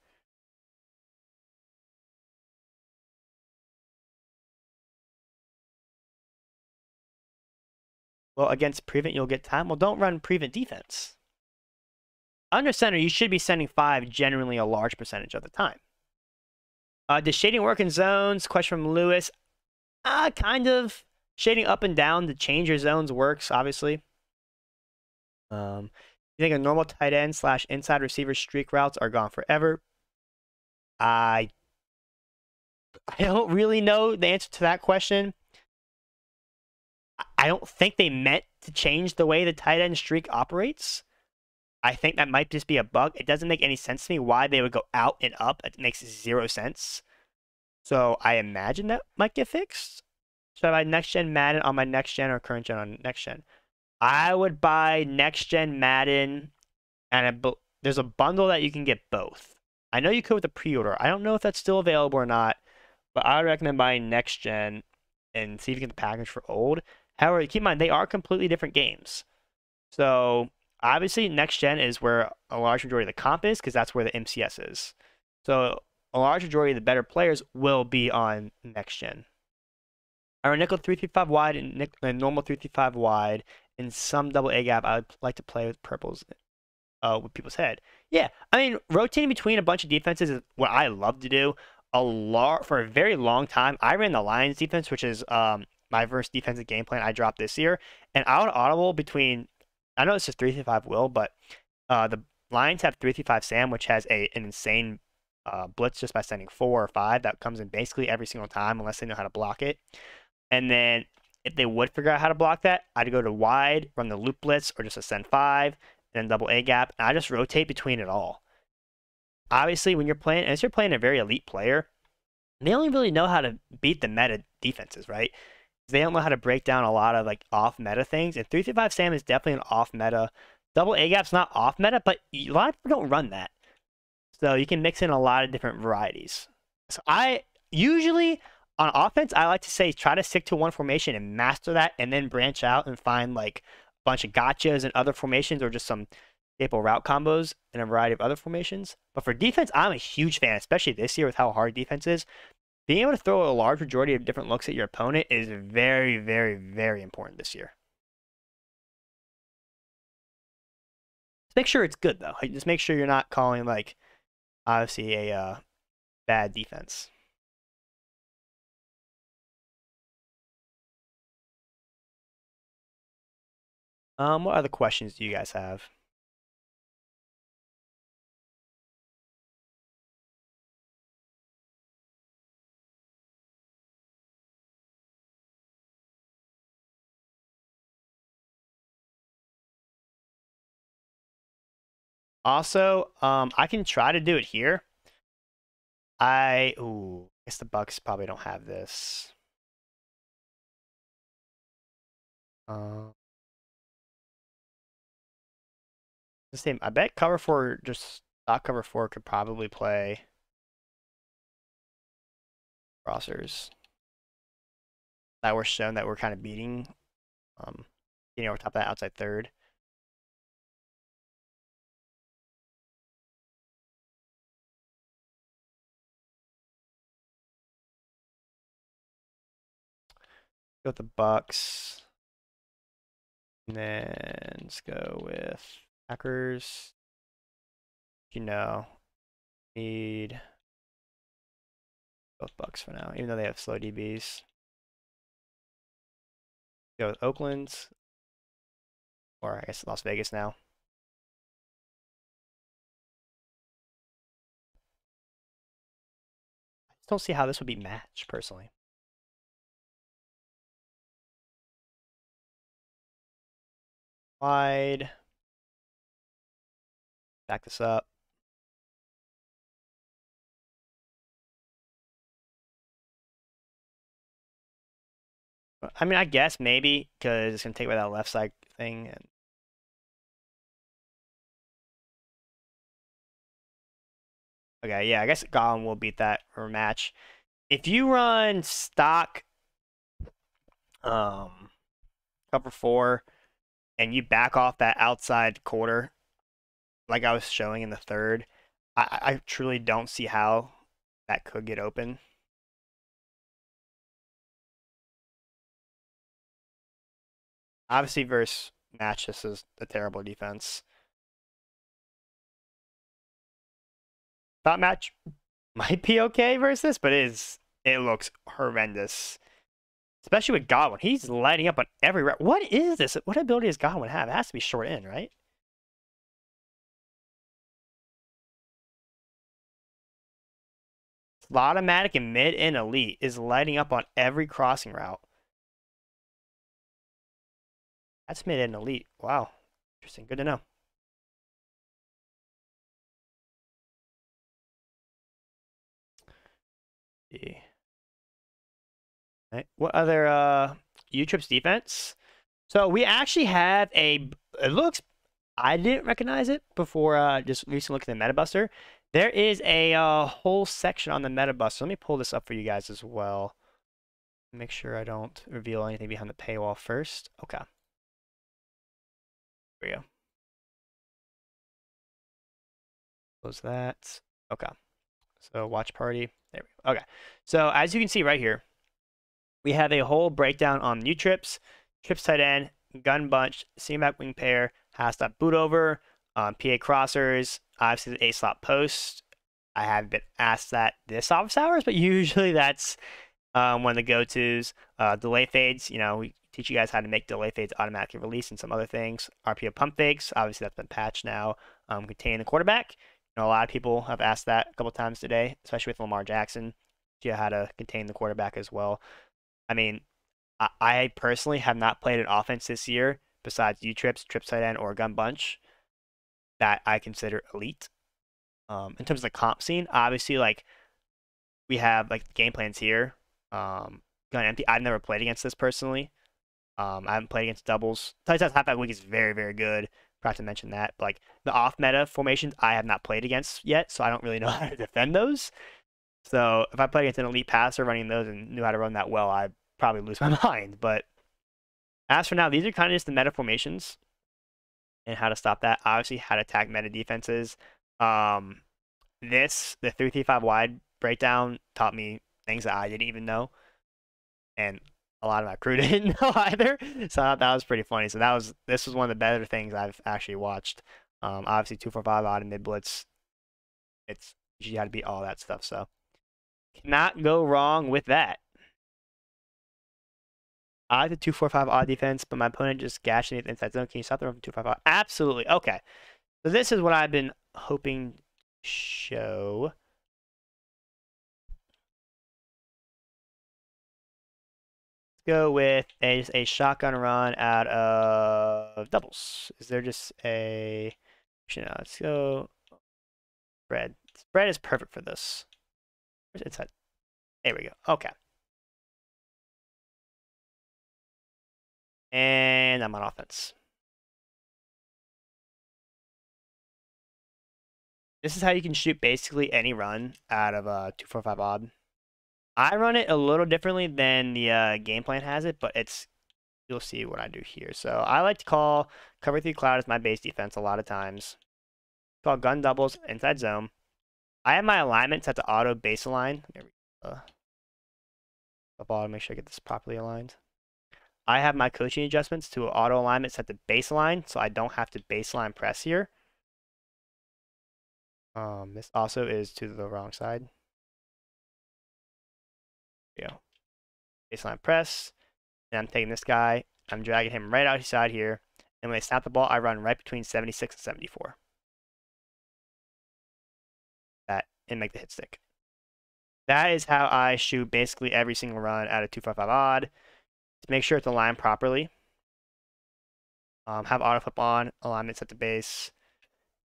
Well, against prevent, you'll get time. Well, don't run prevent defense. Under center, you should be sending 5 generally a large percentage of the time. Does shading work in zones? Question from Lewis. Kind of. Shading up and down to change your zones works, obviously. You think a normal tight end / inside receiver streak routes are gone forever? I don't really know the answer to that question. I don't think they meant to change the way the tight end streak operates. I think that might just be a bug. It doesn't make any sense to me why they would go out and up. It makes 0 sense. So I imagine that might get fixed. Should I buy next gen Madden on my next gen or current gen on next gen? I would buy next gen Madden, and there's a bundle that you can get both. I know you could with a pre-order. I don't know if that's still available or not, but I would recommend buying next gen and see if you can get the package for old. However, keep in mind they are completely different games. So obviously, next gen is where a large majority of the comp is because that's where the MCS is. So a large majority of the better players will be on next gen. I run nickel 335 wide and normal 335 wide and some double A gap. I would like to play with purples with people's head. Yeah, I mean rotating between a bunch of defenses is what I love to do. For a very long time, I ran the Lions defense, which is my first defensive game plan I dropped this year, and I would audible between. I know this is 335 will, but the Lions have 335 Sam, which has an insane blitz just by sending 4 or 5 that comes in basically every single time unless they know how to block it. And then if they would figure out how to block that, I'd go to wide, run the loop blitz, or just a send 5, and then double A gap, and I just rotate between it all. Obviously, when you're playing, as you're playing a very elite player, they only really know how to beat the meta defenses, right? They don't know how to break down a lot of like off meta things. And 335 Sam is definitely an off meta. Double A gap's not off meta, but a lot of people don't run that. So you can mix in a lot of different varieties. So I usually on offense, I like to say try to stick to one formation and master that, and then branch out and find like a bunch of gotchas and other formations, or just some staple route combos in a variety of other formations. But for defense, I'm a huge fan, especially this year with how hard defense is. Being able to throw a large majority of different looks at your opponent is very, very, very important this year. Just make sure it's good though. Just make sure you're not calling like obviously a bad defense. What other questions do you guys have? Also, I can try to do it here. I guess the Bucks probably don't have this. The same. I bet cover 4, just stock cover 4 could probably play crossers that were shown that we're kind of beating. Getting over top of that outside third. Go with the Bucks. And then let's go with Packers. You know, need both Bucks for now, even though they have slow DBs. Go with Oakland, or I guess Las Vegas now. I just don't see how this would be matched, personally. Wide. Back this up. I mean, I guess maybe because it's gonna take away that left side thing. And okay, yeah, I guess Gollum will beat that for a match. If you run stock cover 4, and you back off that outside quarter, like I was showing in the third, I truly don't see how that could get open. Obviously, versus match, this is a terrible defense. Thought match might be okay versus this, but it looks horrendous. Especially with Godwin. He's lighting up on every rep. What is this? What ability does Godwin have? It has to be short in, right? Automatic and mid and elite is lighting up on every crossing route. That's mid and elite. Wow. Interesting. Good to know. See. Right. What other U-Trips defense? So we actually have it looks, I didn't recognize it before just recently looking at the MetaBuster. There is a whole section on the MetaBuster. Let me pull this up for you guys as well. Make sure I don't reveal anything behind the paywall first. Okay. There we go. Close that. Okay. So watch party. There we go. Okay. So as you can see right here, we have a whole breakdown on new trips, trips tight end, gun bunch, seam back wing pair, half stop boot over, PA crossers, obviously the A slot post. I haven't been asked that this office hours, but usually that's one of the go-tos. Delay fades, we teach you guys how to make delay fades automatically release and some other things. RPO pump fakes, obviously that's been patched now. Contain the quarterback. A lot of people have asked that a couple times today, especially with Lamar Jackson. You how to contain the quarterback as well. I mean, I personally have not played an offense this year besides U-Trips, trips tight end, or gun bunch that I consider elite. In terms of the comp scene, obviously, like we have like game plans here. Gun empty. I've never played against this personally. I haven't played against doubles. Tight halfback week is very, very good. Forgot to mention that. But, like the off meta formations, I have not played against yet, so I don't really know how to defend those. So if I played against an elite passer running those and knew how to run that well, I'd probably lose my mind. But as for now, these are kind of just the meta formations and how to stop that. Obviously, how to attack meta defenses. The 3-3-5 wide breakdown taught me things that I didn't even know, and a lot of my crew didn't know either. So I thought that was pretty funny. So this was one of the better things I've actually watched. Obviously 2-4-5 odd and mid blitz. It's you got to beat all that stuff. So cannot go wrong with that. I like the 2-4-5 odd defense, but my opponent just gashed me at the inside zone. Can you stop them from 2-5-5? Absolutely. Okay. So this is what I've been hoping to show. Let's go with a shotgun run out of doubles. Is there just a... let's go spread. Spread is perfect for this. Where's inside? There we go. Okay. And I'm on offense. This is how you can shoot basically any run out of 2-4-5 odd. I run it a little differently than the game plan has it, but you'll see what I do here. So I like to call cover 3 cloud as my base defense a lot of times. Call gun doubles inside zone. I have my alignment set to auto base align. There we go. Ball to make sure I get this properly aligned. I have my coaching adjustments to auto alignment set to baseline, so I don't have to baseline press here. This also is to the wrong side. There we go. Baseline press. And I'm taking this guy. I'm dragging him right outside here. And when I snap the ball, I run right between 76 and 74. That and make the hit stick. That is how I shoot basically every single run out of 2-5-5 odd. To make sure it's aligned properly. Have auto flip on, alignment set to base.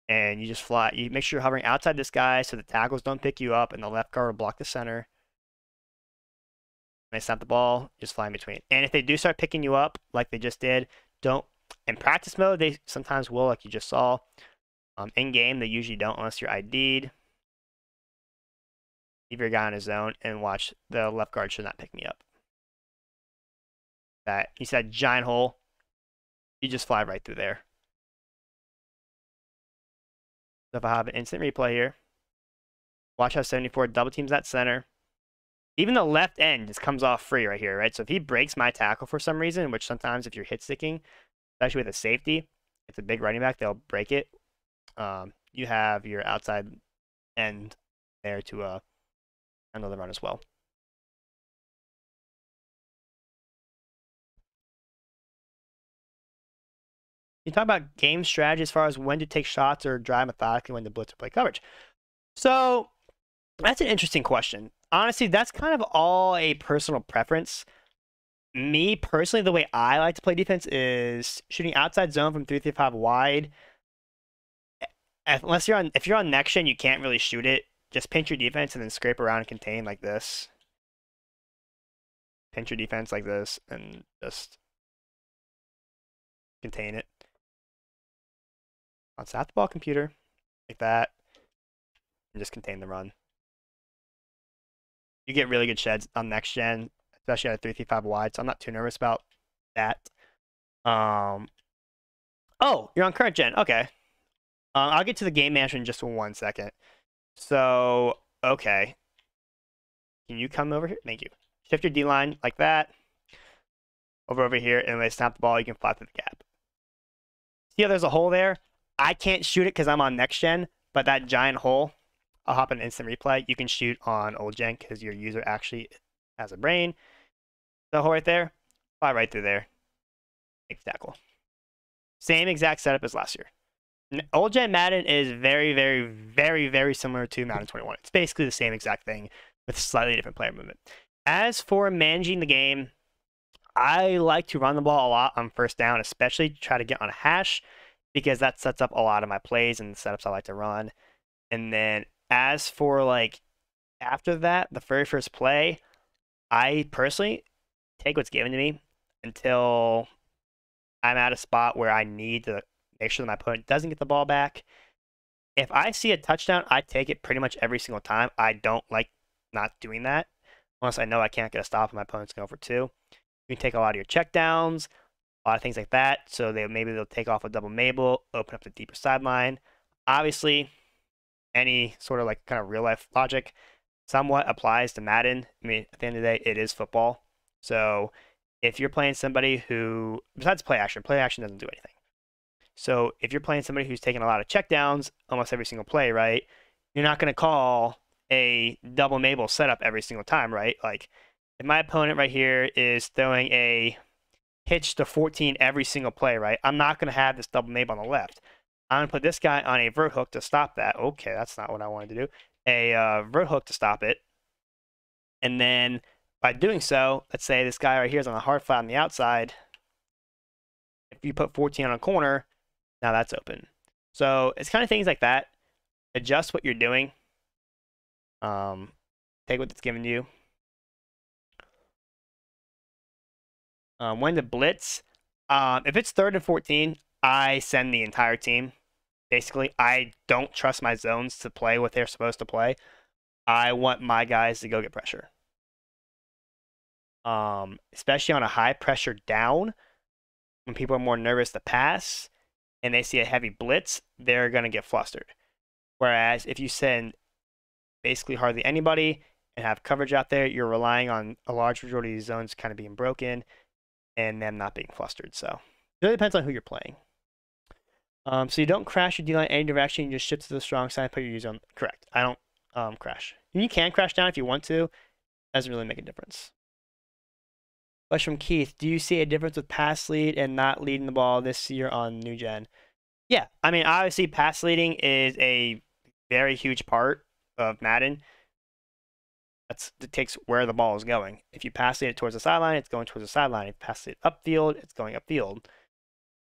And you just fly. You make sure you're hovering outside this guy so the tackles don't pick you up and the left guard will block the center. When they snap the ball, just fly in between. And if they do start picking you up, like they just did, don't. In practice mode, they sometimes will, like you just saw. In game, they usually don't unless you're ID'd. Leave your guy in his zone and watch the left guard should not pick me up. that you see that giant hole, you just fly right through there. So if I have an instant replay here, watch how 74 double teams that center. Even the left end just comes off free right here, right? So if he breaks my tackle for some reason, which sometimes if you're hit sticking, especially with a safety, it's a big running back, they'll break it. You have your outside end there to handle the run as well. You talk about game strategy as far as when to take shots or drive methodically, when to blitz or play coverage. So that's an interesting question. Honestly, that's kind of all a personal preference. Me personally, the way I like to play defense is shooting outside zone from 3-5 wide. Unless if you're on next gen, you can't really shoot it. Just pinch your defense and then scrape around and contain like this. Pinch your defense like this and just contain it. On the ball computer, like that, and just contain the run. You get really good sheds on next gen, especially at a 3-5 wide, so I'm not too nervous about that. Oh, you're on current gen. Okay. I'll get to the game manager in just 1 second. So, okay. Can you come over here? Thank you. Shift your D line like that. Over here, and when they snap the ball, you can fly through the gap. See how there's a hole there? I can't shoot it because I'm on next gen, but that giant hole, I'll hop in instant replay. You can shoot on old gen because your user actually has a brain. The hole right there, fly right through there. Make the tackle. Same exact setup as last year. Old gen Madden is very, very, very, very similar to Madden 21. It's basically the same exact thing with slightly different player movement. As for managing the game, I like to run the ball a lot on first down, especially try to get on a hash because that sets up a lot of my plays and the setups I like to run. And then as for like after that, the very first play, I personally take what's given to me until I'm at a spot where I need to make sure that my opponent doesn't get the ball back. If I see a touchdown, I take it pretty much every single time. I don't like not doing that unless I know I can't get a stop and my opponent's going for 2. You can take a lot of your checkdowns, a lot of things like that. So maybe they'll take off a double Mabel, open up the deeper sideline. Obviously, any sort of like kind of real life logic somewhat applies to Madden. I mean, at the end of the day, it is football. So if you're playing somebody who, besides play action doesn't do anything. So if you're playing somebody who's taking a lot of checkdowns almost every single play, right? You're not going to call a double Mabel setup every single time, right? Like if my opponent right here is throwing a hitch to 14 every single play, right? I'm not going to have this double Mabel on the left. I'm going to put this guy on a vert hook to stop that. Okay, that's not what I wanted to do. A vert hook to stop it. And then by doing so, let's say this guy right here is on a hard flat on the outside. If you put 14 on a corner, now that's open. So it's kind of things like that. Adjust what you're doing. Take what it's given you. When to blitz. If it's 3rd and 14, I send the entire team. Basically, I don't trust my zones to play what they're supposed to play. I want my guys to go get pressure. Especially on a high pressure down, when people are more nervous to pass and they see a heavy blitz, they're going to get flustered. Whereas if you send basically hardly anybody and have coverage out there, you're relying on a large majority of these zones kind of being broken and them not being flustered. So it really depends on who you're playing. So you don't crash your D-line any direction. You just shift to the strong side and put your user on. Correct. I don't crash. You can crash down if you want to. Doesn't really make a difference. Question from Keith. Do you see a difference with pass lead and not leading the ball this year on new gen? Yeah. I mean, obviously, pass leading is a very huge part of Madden. It takes where the ball is going. If you pass it towards the sideline, it's going towards the sideline. If you pass it upfield, it's going upfield.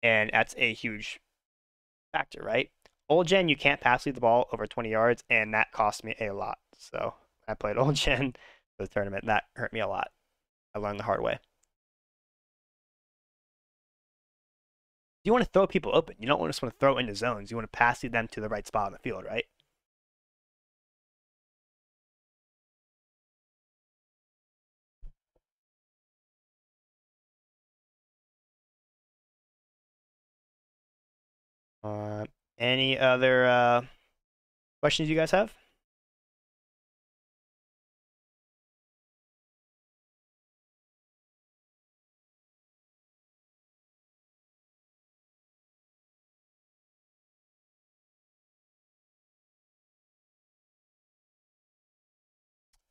And that's a huge factor, right? Old gen, you can't pass lead the ball over 20 yards, and that cost me a lot. So I played old gen for the tournament, and that hurt me a lot. I learned the hard way. You want to throw people open. You don't just want to throw into zones. You want to pass lead them to the right spot on the field, right? Any other questions you guys have?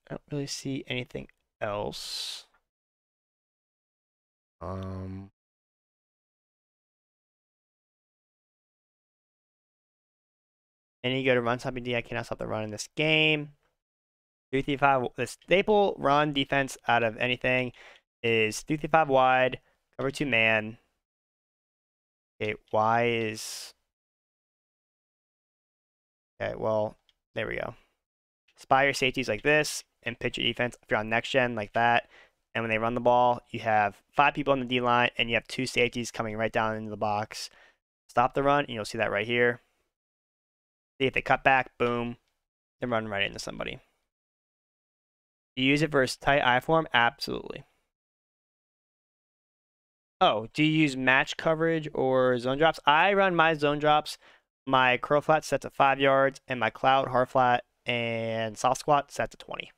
I don't really see anything else. And you go to run stopping D. I cannot stop the run in this game. 3-5. The staple run defense out of anything is 3-5 wide, cover 2 man. Okay, Y is. Okay, well, there we go. Spy your safeties like this and pitch your defense if you're on next gen like that. And when they run the ball, you have 5 people on the D line and you have 2 safeties coming right down into the box. Stop the run, and you'll see that right here. See if they cut back, boom, they're running right into somebody. Do you use it versus tight I form? Absolutely. Oh, do you use match coverage or zone drops? I run my zone drops. My curl flat set to 5 yards, and my cloud, hard flat, and soft squat set to 20.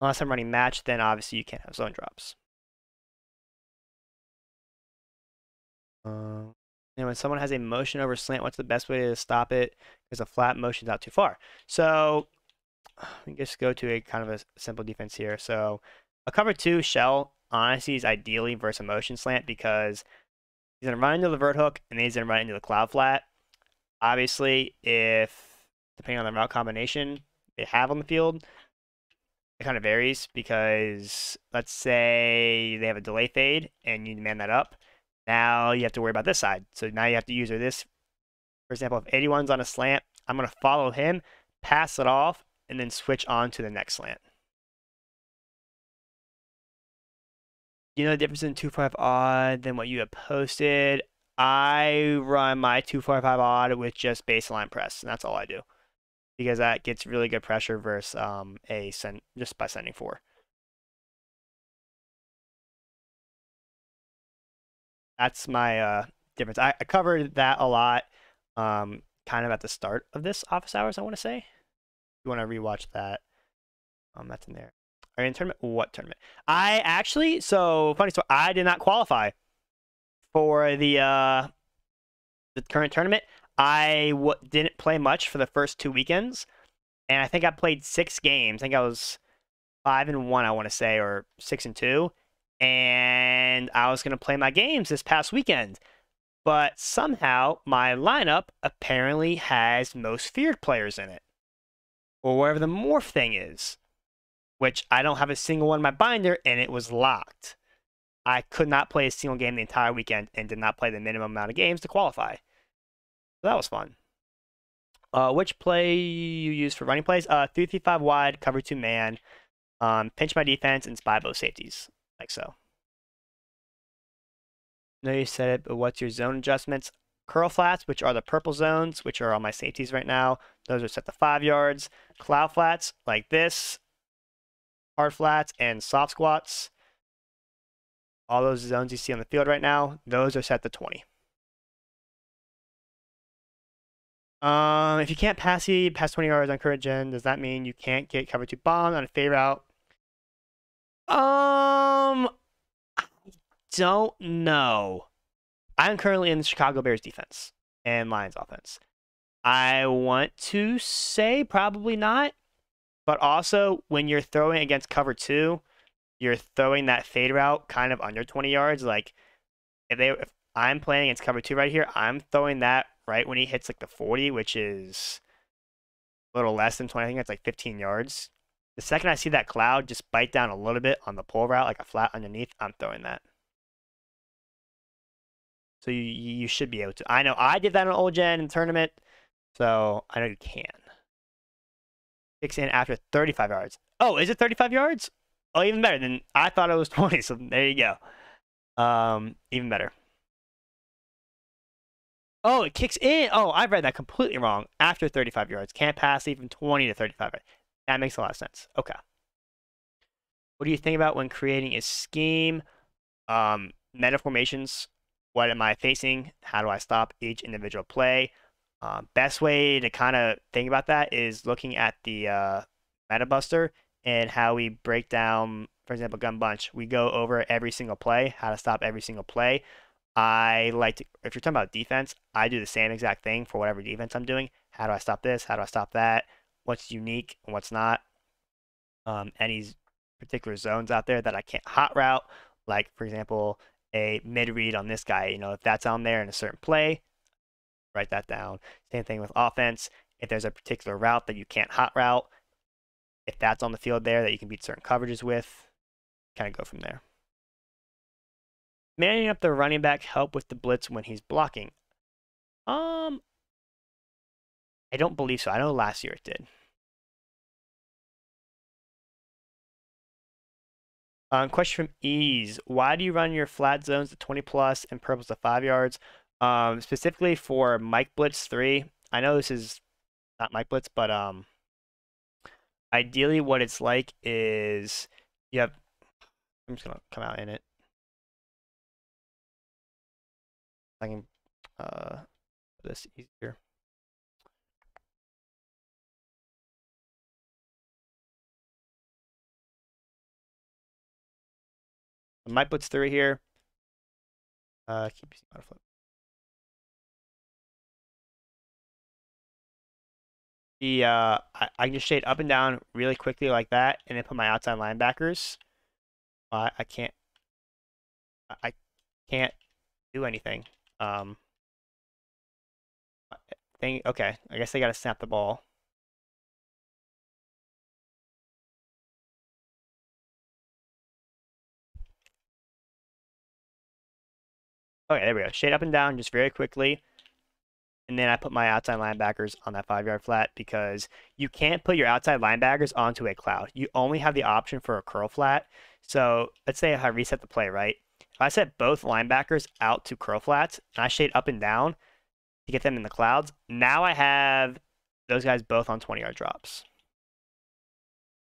Unless I'm running match, then obviously you can't have zone drops. And when someone has a motion over slant, what's the best way to stop it? Because a flat motion's out too far. So let me just go to a kind of a simple defense here. So a cover 2 shell honestly is ideally versus a motion slant because he's going to run into the vert hook and then he's going to run into the cloud flat. Obviously, if depending on the route combination they have on the field, it kind of varies because let's say they have a delay fade and you man that up. Now you have to worry about this side. So now you have to use this. For example, if 81's on a slant, I'm going to follow him, pass it off, and then switch on to the next slant. You know the difference in 2-4-5 odd than what you have posted? I run my 2-4-5 odd with just baseline press, and that's all I do. Because that gets really good pressure versus just by sending 4. That's my difference. I covered that a lot kind of at the start of this office hours, I want to say. If you want to rewatch that, that's in there. Are you in tournament? What tournament? I actually, so funny story, I did not qualify for the current tournament. I didn't play much for the first 2 weekends, and I think I played 6 games. I think I was 5-1, I want to say, or 6-2. And I was going to play my games this past weekend. But somehow my lineup apparently has most feared players in it. Or whatever the morph thing is. Which I don't have a single one in my binder, and it was locked. I could not play a single game the entire weekend and did not play the minimum amount of games to qualify. So that was fun. Which play you use for running plays? 3-5 wide, cover 2 man, pinch my defense, and spy both safeties. Like so. No, you said it, but what's your zone adjustments? Curl flats, which are the purple zones, which are on my safeties right now. Those are set to 5 yards. Cloud flats, like this. Hard flats and soft squats. All those zones you see on the field right now, those are set to 20. If you can't pass 20 yards on current gen, does that mean you can't get cover 2 bombs on a fade route? I don't know. I'm currently in the Chicago Bears defense and Lions offense. I want to say probably not, but also when you're throwing against cover 2, you're throwing that fade route kind of under 20 yards. Like if I'm playing against cover 2 right here, I'm throwing that right when he hits like the 40, which is a little less than 20. I think that's like 15 yards. The second I see that cloud just bite down a little bit on the pull route, like a flat underneath, I'm throwing that. So you should be able to. I know I did that on old gen in tournament, so I know you can. Kicks in after 35 yards. Oh, is it 35 yards? Oh, even better. Then I thought it was 20, so there you go. Even better. Oh, it kicks in. Oh, I've read that completely wrong. After 35 yards. Can't pass even 20 to 35. That makes a lot of sense. Okay. What do you think about when creating a scheme? Meta formations. what am I facing? How do I stop each individual play? Best way to kind of think about that is looking at the Meta Buster and how we break down, for example, Gun Bunch. We go over every single play, how to stop every single play. I like to, if you're talking about defense, I do the same exact thing for whatever defense I'm doing. How do I stop this? How do I stop that? What's unique and what's not? Any particular zones out there that I can't hot route, like for example, a mid read on this guy. If that's on there in a certain play, write that down. Same thing with offense. If there's a particular route that you can't hot route, if that's on the field there that you can beat certain coverages with, kind of go from there. Manning up the running back help with the blitz when he's blocking. I don't believe so. I know last year it did. Question from Ease. Why do you run your flat zones to 20 plus and purples to 5 yards? Specifically for Mike Blitz 3. I know this is not Mike Blitz, but ideally what it's like is you have, I'm just gonna come out in it. I can this easier. Mike Blitz 3 here. Keep using autoflip. I can just shade up and down really quickly like that, and then put my outside linebackers. I can't do anything. Okay, I guess they gotta snap the ball. Okay, there we go. Shade up and down just very quickly. And then I put my outside linebackers on that 5-yard flat because you can't put your outside linebackers onto a cloud. You only have the option for a curl flat. So let's say if I reset the play, right? If I set both linebackers out to curl flats and I shade up and down to get them in the clouds, now I have those guys both on 20-yard drops.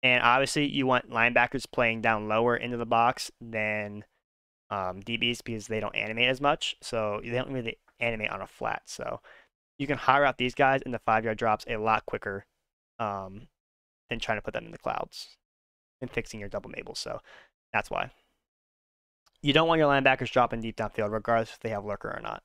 And obviously you want linebackers playing down lower into the box than DBs because they don't animate as much. So they don't really animate on a flat. So you can hire out these guys in the 5-yard drops a lot quicker than trying to put them in the clouds and fixing your double Mabel. So that's why. You don't want your linebackers dropping deep downfield, regardless if they have lurker or not.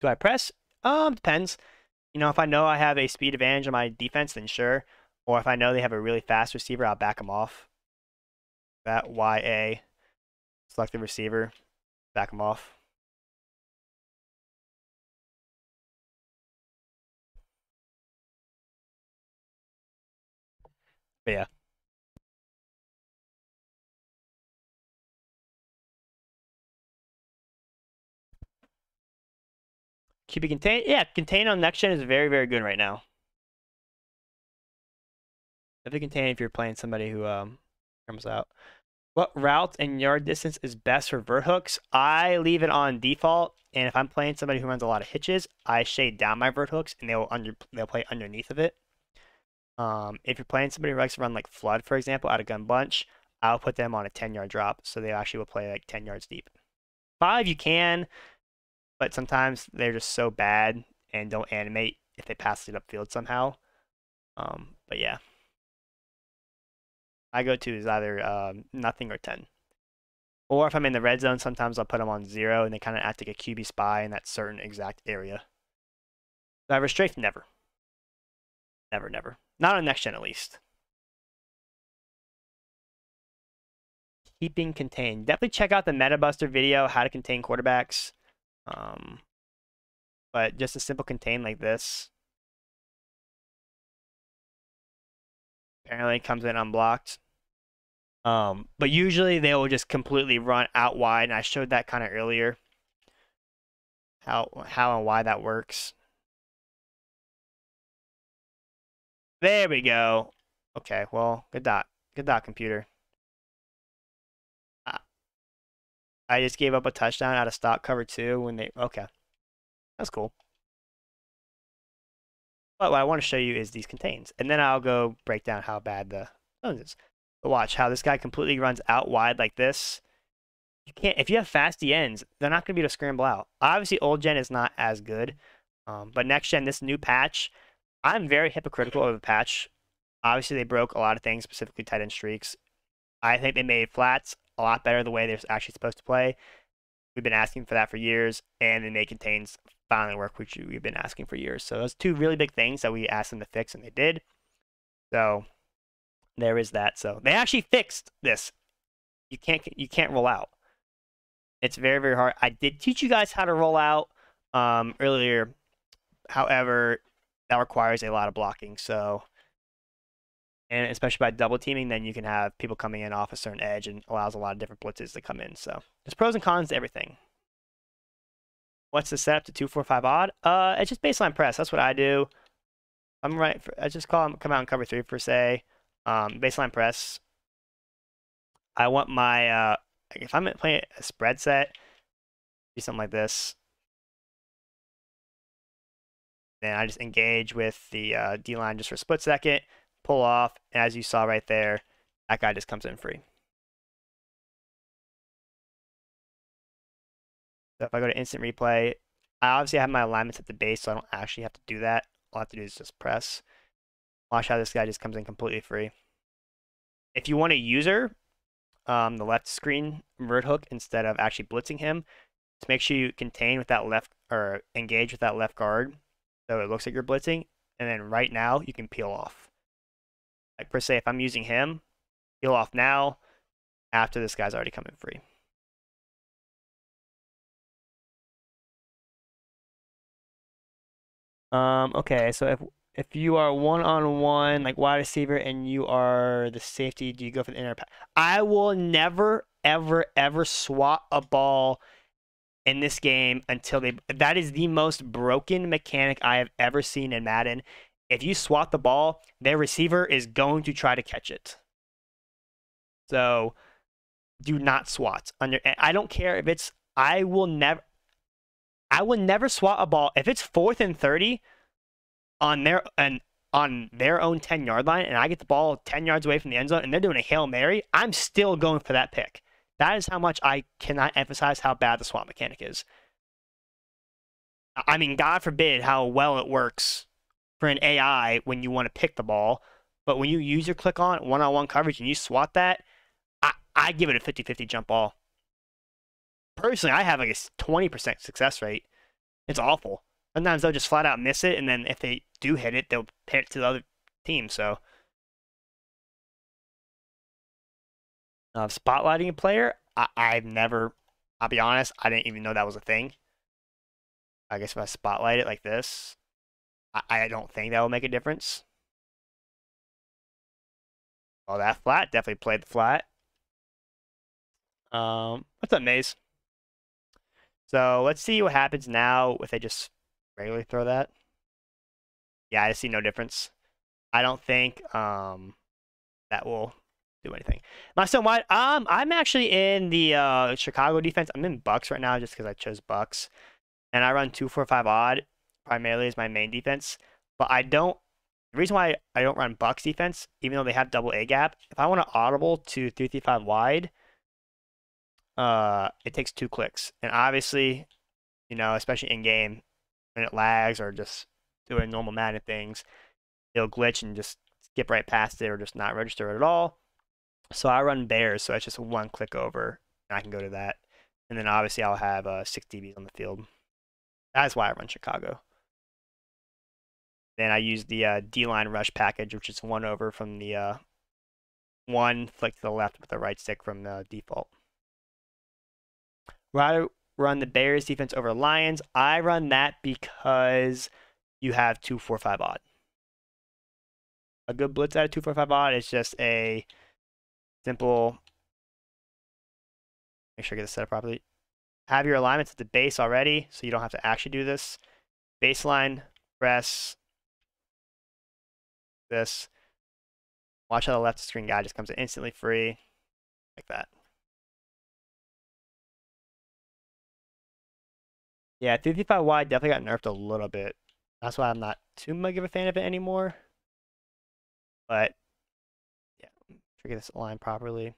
Do I press? Depends. If I know I have a speed advantage on my defense, then sure. Or if I know they have a really fast receiver, I'll back them off. That YA, select the receiver, back them off. But yeah. Keep it contained. Yeah, contain on next gen is very, very good right now. Definitely contain if you're playing somebody who comes out. What route and yard distance is best for vert hooks? I leave it on default, and if I'm playing somebody who runs a lot of hitches, I shade down my vert hooks, and they'll play underneath of it. If you're playing somebody who likes to run like Flood, for example, out of Gun Bunch, I'll put them on a 10-yard drop, so they actually will play like 10 yards deep. 5 you can, but sometimes they're just so bad and don't animate if they pass it upfield somehow. But yeah. I go to is either nothing or 10. Or if I'm in the red zone, sometimes I'll put them on 0 and they kind of act like a QB spy in that certain exact area. However, strafe, never. Never, never. Not on next gen, at least. Keeping contained. Definitely check out the Meta Buster video, how to contain quarterbacks. But just a simple contain like this. Apparently comes in unblocked. But usually they will just completely run out wide, and I showed that kind of earlier. How and why that works. There we go. Okay, well, good dot. Good dot, computer. I just gave up a touchdown out of stock cover 2 when they... Okay. That's cool. But what I want to show you is these contains. And then I'll go break down how bad the zones is. But watch how this guy completely runs out wide like this. You can't, if you have fast DNs, they're not going to be able to scramble out. Obviously, old gen is not as good. But next gen, this new patch, I'm very hypocritical of the patch. Obviously, they broke a lot of things, specifically tight end streaks. I think they made flats a lot better the way they're actually supposed to play. We've been asking for that for years, and they make contains finally work, which we've been asking for years. So those two really big things that we asked them to fix, and they did. So there is that. So they actually fixed this. You can't roll out. It's very, very hard. I did teach you guys how to roll out earlier. However, that requires a lot of blocking. So, and especially by double teaming, then you can have people coming in off a certain edge and allows a lot of different blitzes to come in. So there's pros and cons to everything. What's the setup to 2-4-5 odd? It's just baseline press. That's what I do. I'm right. I just come out and cover 3 per se. Baseline press. I want my if I'm playing a spread set, do something like this. Then I just engage with the D line just for a split second, pull off, and as you saw right there, that guy just comes in free. So if I go to instant replay, I obviously have my alignments at the base, so I don't actually have to do that. All I have to do is just press. Watch how this guy just comes in completely free. If you want a user, the left screen vert hook instead of actually blitzing him, to make sure you contain with that left or engage with that left guard, so it looks like you're blitzing, and then right now you can peel off. Like per se, if I'm using him, peel off now after this guy's already coming free. Okay, so if you are one-on-one, like wide receiver, and you are the safety, do you go for the inner pass? I will never, ever, ever swat a ball in this game until that is the most broken mechanic I have ever seen in Madden. If you swat the ball, their receiver is going to try to catch it. So do not swat. I don't care if it's, I will never swat a ball. If it's 4th and 30 on their own 10-yard line, and I get the ball 10 yards away from the end zone, and they're doing a Hail Mary, I'm still going for that pick. That is how much I cannot emphasize how bad the swat mechanic is. I mean, God forbid how well it works for an AI when you want to pick the ball, but when you use your click on one-on-one coverage and you swat that, I give it a 50-50 jump ball. Personally, I have like a 20% success rate. It's awful. Sometimes they'll just flat out miss it, and then if they do hit it, they'll hit it to the other team. So, spotlighting a player, I've never, I'll be honest, I didn't even know that was a thing. I guess if I spotlight it like this, I don't think that will make a difference. Oh, that flat definitely played the flat. What's up, Maze? So let's see what happens now if they just regularly throw that. Yeah, I see no difference. I don't think that will do anything. My son wide. I'm actually in the Chicago defense. I'm in Bucks right now just because I chose Bucks, and I run 2-4-5 odd primarily as my main defense. But I don't. The reason why I don't run Bucks defense, even though they have double A gap, if I want to audible to 3-3-5 wide, it takes 2 clicks, and obviously, you know, especially in game when it lags or just doing normal Madden things, it'll glitch and just skip right past it or just not register it at all. So I run Bears, so it's just 1 click over, and I can go to that. And then obviously I'll have 6 DBs on the field. That's why I run Chicago. Then I use the D-line rush package, which is 1 over from the 1 flick to the left with the right stick from the default. Rather run the Bears defense over Lions. I run that because you have 2-4-5 odd. A good blitz out of 2-4-5 odd is just a simple. Make sure I get this set up properly. Have your alignments at the base already, so you don't have to actually do this. Baseline, press this. Watch how the left screen guy just comes in instantly free, like that. Yeah, 3-5 wide definitely got nerfed a little bit. That's why I'm not too much of a fan of it anymore. But yeah, trigger this line properly.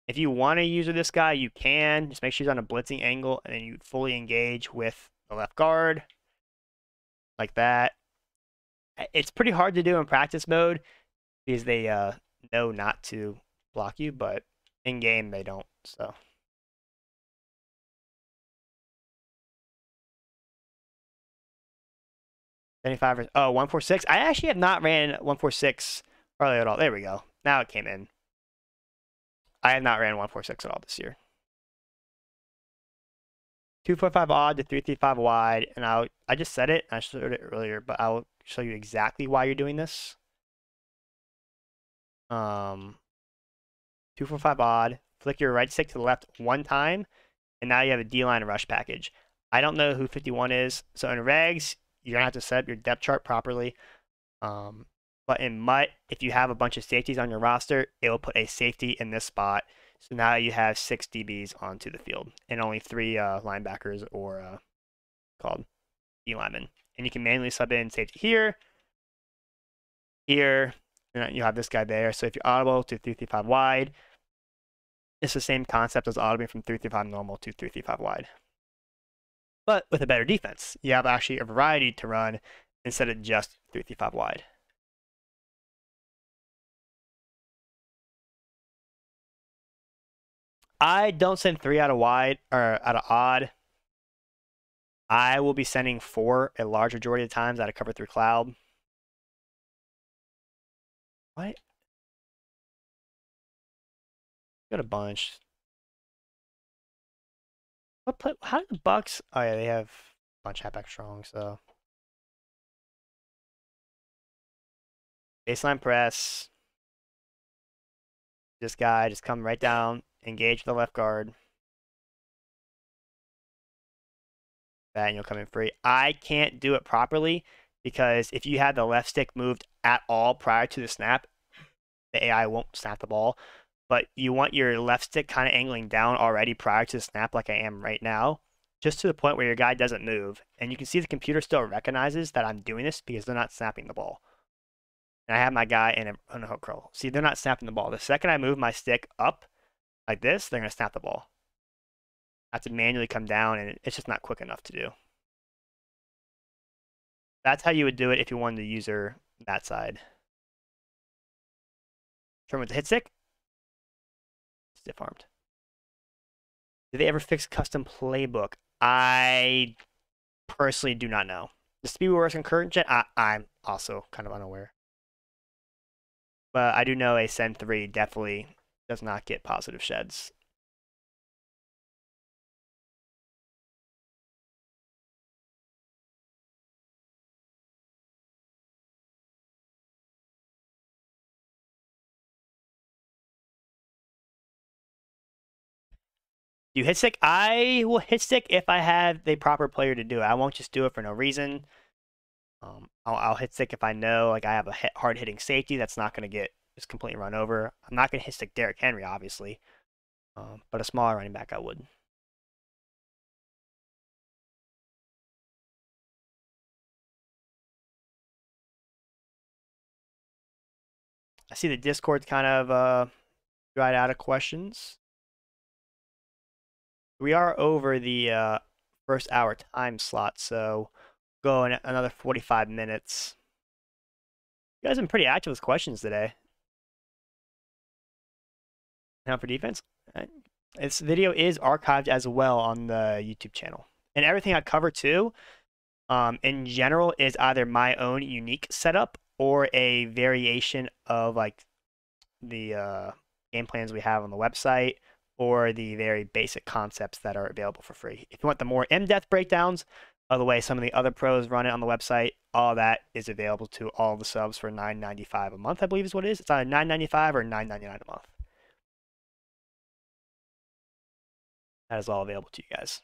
If you want to use this guy, you can. Just make sure he's on a blitzing angle, and then you fully engage with the left guard. Like that. It's pretty hard to do in practice mode because they know not to block you, but in game they don't. So 75 oh 146. I actually have not ran 146 early at all. There we go. Now it came in. I have not ran 146 at all this year. 245 odd to 335 wide, and I just said it. I showed it earlier, but I'll show you exactly why you're doing this. 245 odd. Flick your right stick to the left one time, and now you have a D-line rush package. I don't know who 51 is, so in regs, you're gonna have to set up your depth chart properly. But in MUT, if you have a bunch of safeties on your roster, it will put a safety in this spot. So now you have 6 DBs onto the field and only 3 linebackers or called D linemen. And you can manually sub in safety here, here, and you have this guy there. So if you're audible to 335 wide, it's the same concept as audibling from 335 normal to 335 wide. But with a better defense, you have actually a variety to run instead of just 335 wide. I don't send 3 out of wide or out of odd. I will be sending 4 a large majority of the times out of cover 3 cloud. What? Got a bunch. What play? How did the Bucks? Oh yeah, they have a bunch of halfback strong. So baseline press. This guy just come right down, engage the left guard. That and you'll come in free. I can't do it properly because if you have the left stick moved at all prior to the snap, the AI won't snap the ball. But you want your left stick kind of angling down already prior to the snap like I am right now, just to the point where your guy doesn't move. And you can see the computer still recognizes that I'm doing this because they're not snapping the ball. And I have my guy in a hook curl. See, they're not snapping the ball. The second I move my stick up like this, they're going to snap the ball. I have to manually come down, and it's just not quick enough to do. That's how you would do it if you wanted to user that side. Turn with the hit stick. Stiff armed. Did they ever fix custom playbook? I personally do not know. The speed works in current gen, I'm also kind of unaware. But I do know a Send 3 definitely does not get positive sheds. Do you hit stick? I will hit stick if I have the proper player to do it. I won't just do it for no reason. I'll hit stick if I know like I have a hard hitting safety that's not going to get just completely run over. I'm not going to hit stick Derrick Henry, obviously, but a smaller running back I would. I see the Discord's kind of dried out of questions. We are over the first hour time slot, so go in another 45 minutes. You guys have been pretty active with questions today. Now for defense, this video is archived as well on the YouTube channel. And everything I cover too, in general, is either my own unique setup or a variation of like the game plans we have on the website or the very basic concepts that are available for free. If you want the more in-depth breakdowns of the way some of the other pros run it on the website, all that is available to all the subs for $9.95 a month, I believe is what it is. It's either $9.95 or $9.99 a month. That is all available to you guys.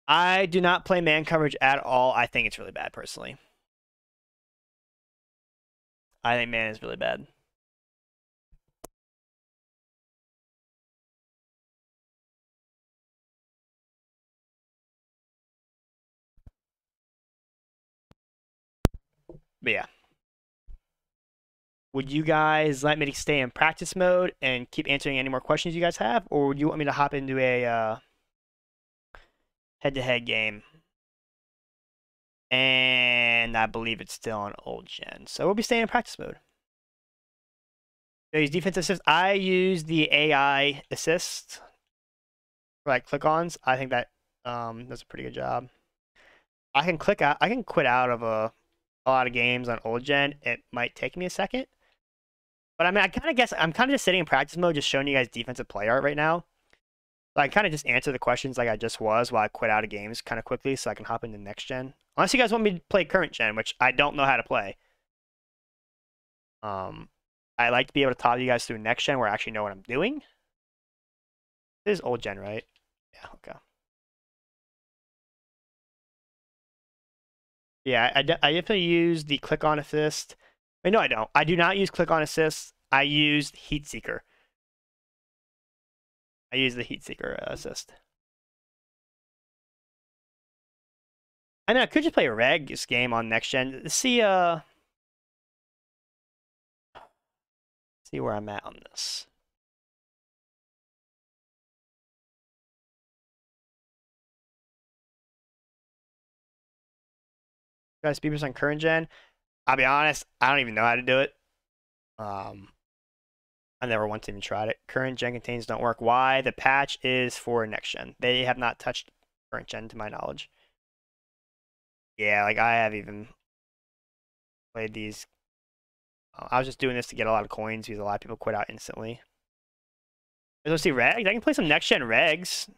I do not play man coverage at all. I think it's really bad, personally. I think man is really bad. But yeah. Would you guys like me to stay in practice mode and keep answering any more questions you guys have, or would you want me to hop into a head-to-head game? And I believe it's still on old gen, so we'll be staying in practice mode. So use defensive assist. I use the AI assist for like click-ons. I think that does a pretty good job. I can quit out of a lot of games on old gen. It might take me a second. But I mean, I'm kind of just sitting in practice mode, just showing you guys defensive play art right now. So I kind of just answer the questions like I just was while I quit out of games kind of quickly so I can hop into next gen. Unless you guys want me to play current gen, which I don't know how to play. I like to be able to talk you guys through next gen where I actually know what I'm doing. This is old gen, right? Yeah, okay. Yeah, I definitely use the click on assist. Wait, no, I don't. I do not use click on assist. I use heat seeker. I use the heat seeker assist. I mean, I could just play a regs game on next gen. See where I'm at on this. Guys, speakers on current gen. I'll be honest, I don't even know how to do it. I never once even tried it. Current gen contains don't work. Why? The patch is for next gen. They have not touched current gen to my knowledge. Yeah, like I have even played these. I was just doing this to get a lot of coins because a lot of people quit out instantly. Let's see regs. I can play some next gen regs.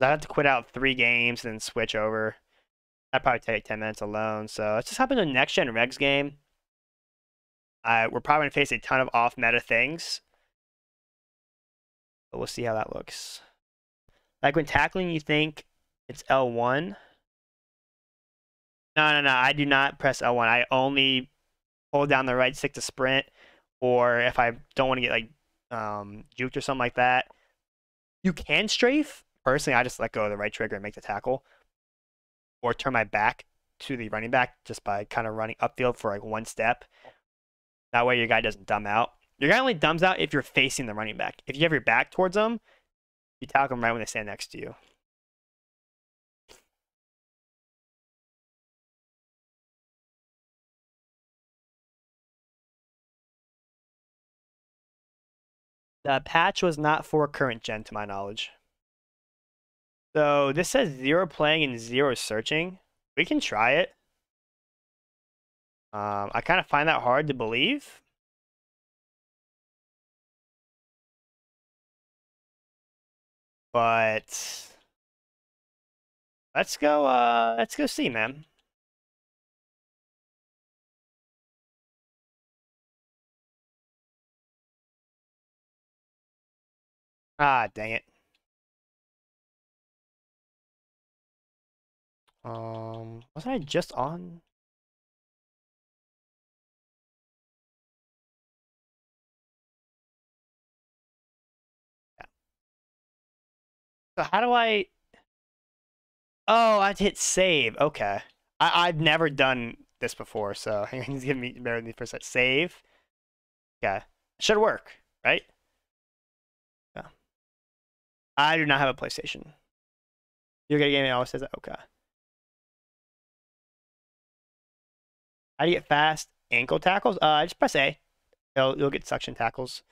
I have to quit out 3 games and then switch over. That'd probably take 10 minutes alone. So let's just hop into a next gen regs game. We're probably gonna face a ton of off meta things, but we'll see how that looks. Like when tackling, you think it's L1. No. I do not press L1. I only hold down the right stick to sprint, or if I don't want to get like juked or something like that. You can strafe. Personally, I just let go of the right trigger and make the tackle, or turn my back to the running back just by kind of running upfield for like 1 step. That way your guy doesn't dumb out. Your guy only dumbs out if you're facing the running back. If you have your back towards them, you tackle them right when they stand next to you. The patch was not for current gen to my knowledge. So this says 0 playing and 0 searching. We can try it. I kind of find that hard to believe. But let's go see, man. Ah, dang it. Wasn't I just on? Yeah. So how do I? Oh, I hit save. Okay. I've never done this before, so he's giving me bear with me for a sec. Save. Okay. Should work, right? Yeah. I do not have a PlayStation. You're gonna game. It always says that. Okay. How do you get fast ankle tackles? Just press A. You'll get suction tackles.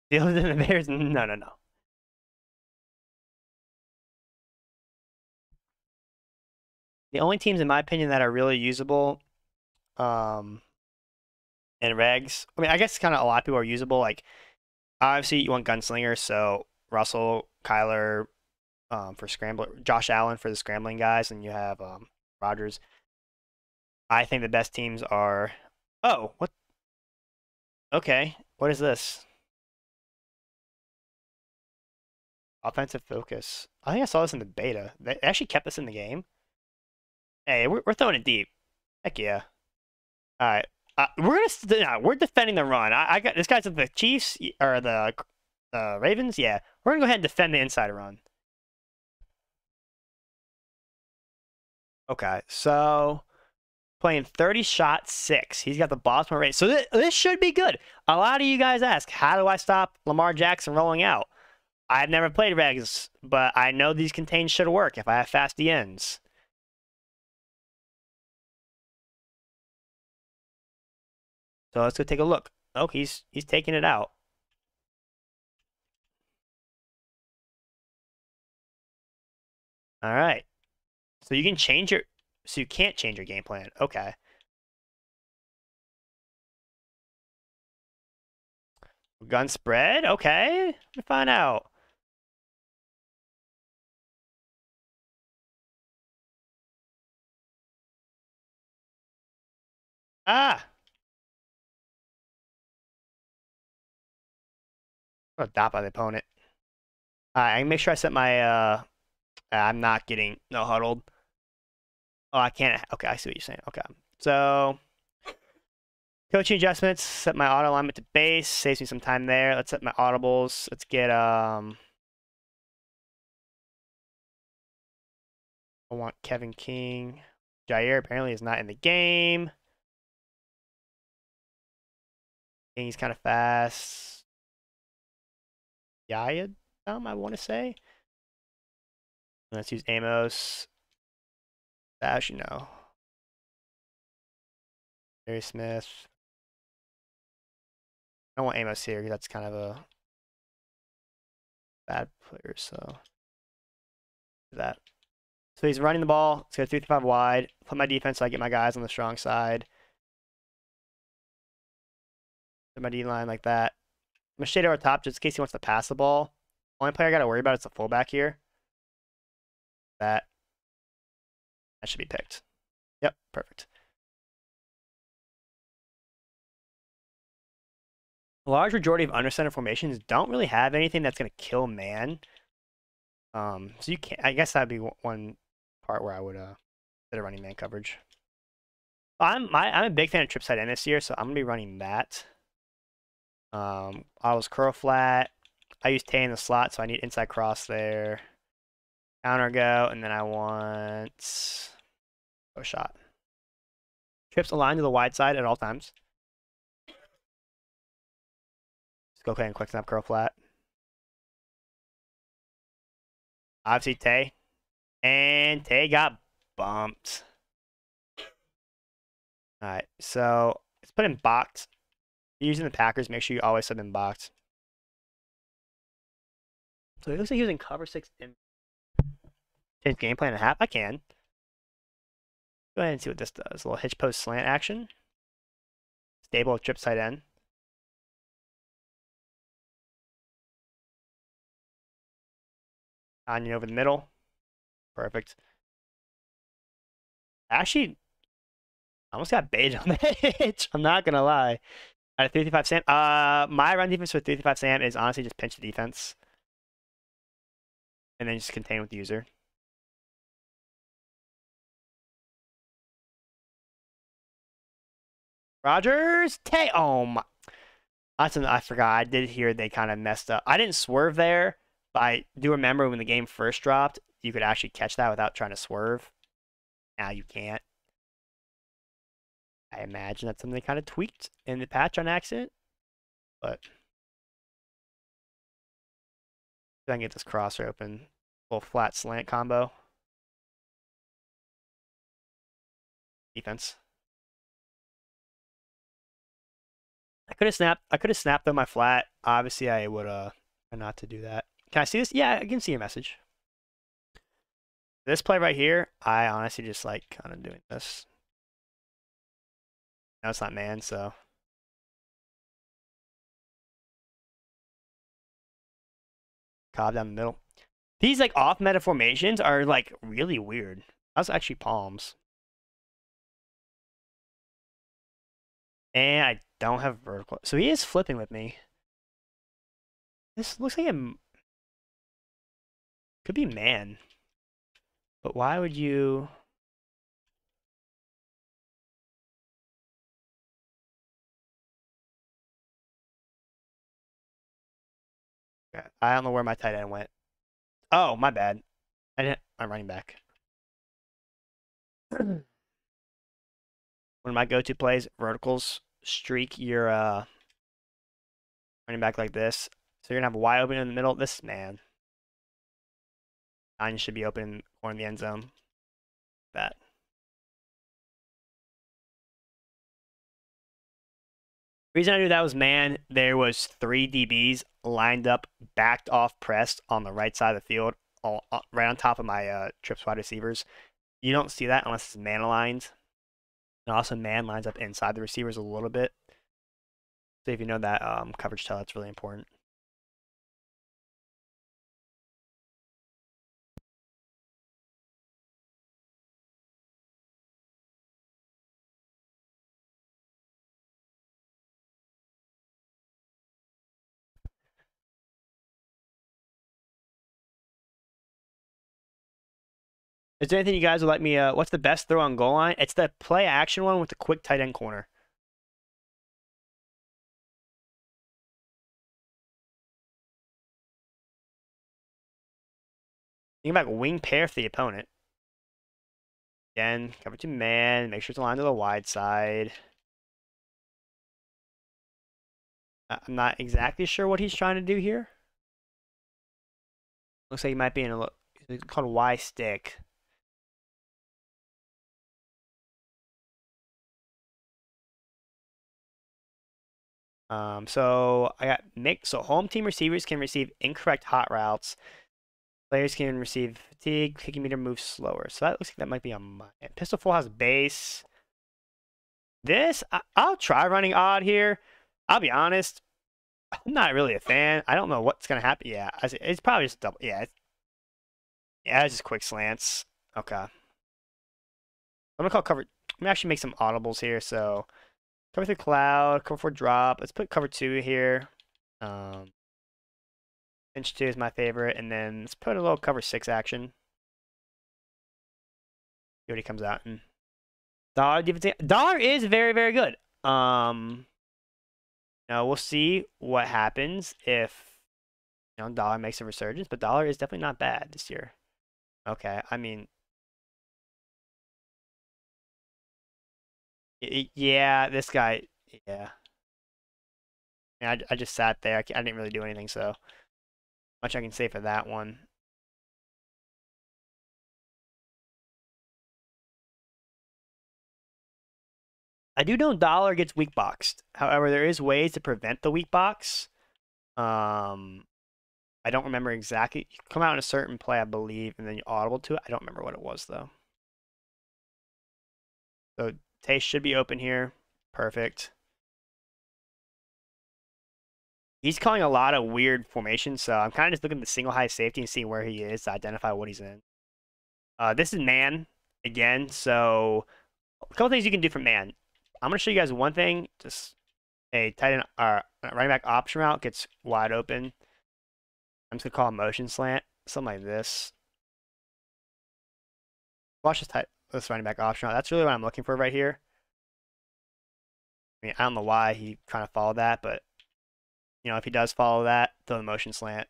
The other than the Bears, no. The only teams, in my opinion, that are really usable, in regs. I mean, I guess kind of a lot of people are usable. Like, obviously, you want gunslingers, so Russell, Kyler, for scrambler, Josh Allen for the scrambling guys, and you have Rodgers. I think the best teams are. Oh, what? Okay, what is this? Offensive focus. I think I saw this in the beta. They actually kept this in the game. Hey, we're throwing it deep. Heck yeah. All right. We're defending the run. I got this guy's at the Chiefs or the Ravens. Yeah, we're gonna go ahead and defend the inside run. Okay, so playing 30 shot 6. He's got the Baltimore rate. So this should be good. A lot of you guys ask, how do I stop Lamar Jackson rolling out? I've never played regs, but I know these contains should work if I have fast DNs. So let's go take a look. Oh, he's taking it out. All right. So you can change your, so you can't change your game plan. Okay. Gun spread? Okay. Let me find out. Ah! Got dot by the opponent. I can make sure I set my, I'm not getting no huddled. Oh, I can't. Okay, I see what you're saying. Okay. So, coaching adjustments, set my auto alignment to base, saves me some time there. Let's set my audibles. Let's get, I want Kevin King. Jair apparently is not in the game. He's kind of fast. Yayad, I want to say. Let's use Amos. Dash, you know. Harry Smith. I don't want Amos here because that's kind of a bad player, so that. So he's running the ball. Let's go 3-5 wide. Put my defense so I get my guys on the strong side. Put my D line like that. I'm gonna shade over top just in case he wants to pass the ball. Only player I gotta worry about is the fullback here. That should be picked. Yep, perfect. A large majority of under center formations don't really have anything that's gonna kill man. So you can't. I guess that'd be one part where I would consider running man coverage. I'm a big fan of trip side end this year, so I'm gonna be running that. I was curl flat. I use Tay in the slot, so I need inside cross there. Counter go, and then I want a shot. Trips aligned to the wide side at all times. Just go ahead and quick snap curl flat. Obviously Tay. And Tay got bumped. Alright, so let's put in box. Using the Packers, make sure you always sub in box. So it looks like using cover 6 in change game plan and half. I can. Go ahead and see what this does. A little hitch post slant action. Stable trip side end. Onion over the middle. Perfect. Actually, I almost got baited on the hitch. I'm not gonna lie. At a 3-5 Sam. My run defense for 3-5 Sam is honestly just pinch the defense. And then just contain with the user. Rogers, Tay. Oh my. I forgot. I did hear they kind of messed up. I didn't swerve there, but I do remember when the game first dropped, you could actually catch that without trying to swerve. Now you can't. I imagine that's something they kind of tweaked in the patch on accident. But I can get this crosser open. Little flat slant combo. Defense. I could have snapped on my flat. Obviously I would not to do that. Can I see this? Yeah, I can see your message. This play right here, I honestly just like kind of doing this. Now it's not man, so Cobb down the middle. These like off meta formations are like really weird. That's actually palms. And I don't have vertical. So he is flipping with me. This looks like a could be man. But why would you I don't know where my tight end went. Oh, my bad. I'm running back. One of my go-to plays, verticals, streak your running back like this. So you're gonna have a wide open in the middle. This man, 9 should be open or in the end zone. That. Reason I knew that was man, there was 3 DBs lined up, backed off, pressed on the right side of the field, all right on top of my trips wide receivers. You don't see that unless it's man aligned. And also man lines up inside the receivers a little bit. So if you know that coverage tell, that's really important. Is there anything you guys would like me? What's the best throw on goal line? It's the play action one with the quick tight end corner. Think about wing pair for the opponent. Again, cover to man. Make sure it's aligned to the wide side. I'm not exactly sure what he's trying to do here. Looks like he might be in a look. It's called a Y stick. So I got mix. So home team receivers can receive incorrect hot routes. Players can receive fatigue. Kicking meter moves slower. So that looks like that might be on my end. Pistol full has base. This I'll try running odd here. I'll be honest. I'm not really a fan. I don't know what's gonna happen. Yeah, it's probably just double. Yeah, it's just quick slants. Okay. I'm gonna call cover. I'm gonna actually make some audibles here. So cover 3 cloud, cover 4 drop. Let's put cover 2 here. Inch 2 is my favorite, and then let's put a little cover 6 action. See what he comes out in. Dollar defense. Dollar is very, very good. Now we'll see what happens if Dollar makes a resurgence, but Dollar is definitely not bad this year. Okay, I mean, yeah, this guy, yeah. I just sat there. I didn't really do anything, so much I can say for that one. I do know Dollar gets weak boxed. However, there is ways to prevent the weak box. I don't remember exactly. You come out in a certain play, I believe, and then you audible to it. I don't remember what it was though. So Taste should be open here. Perfect. He's calling a lot of weird formations, so I'm kind of just looking at the single high safety and seeing where he is to identify what he's in. This is man again, so a couple things you can do for man. I'm gonna show you guys one thing. Just a tight end running back option route gets wide open. I'm just gonna call a motion slant, something like this. Watch this running back option route. That's really what I'm looking for right here. I mean, I don't know why he kind of followed that, but if he does follow that, throw the motion slant.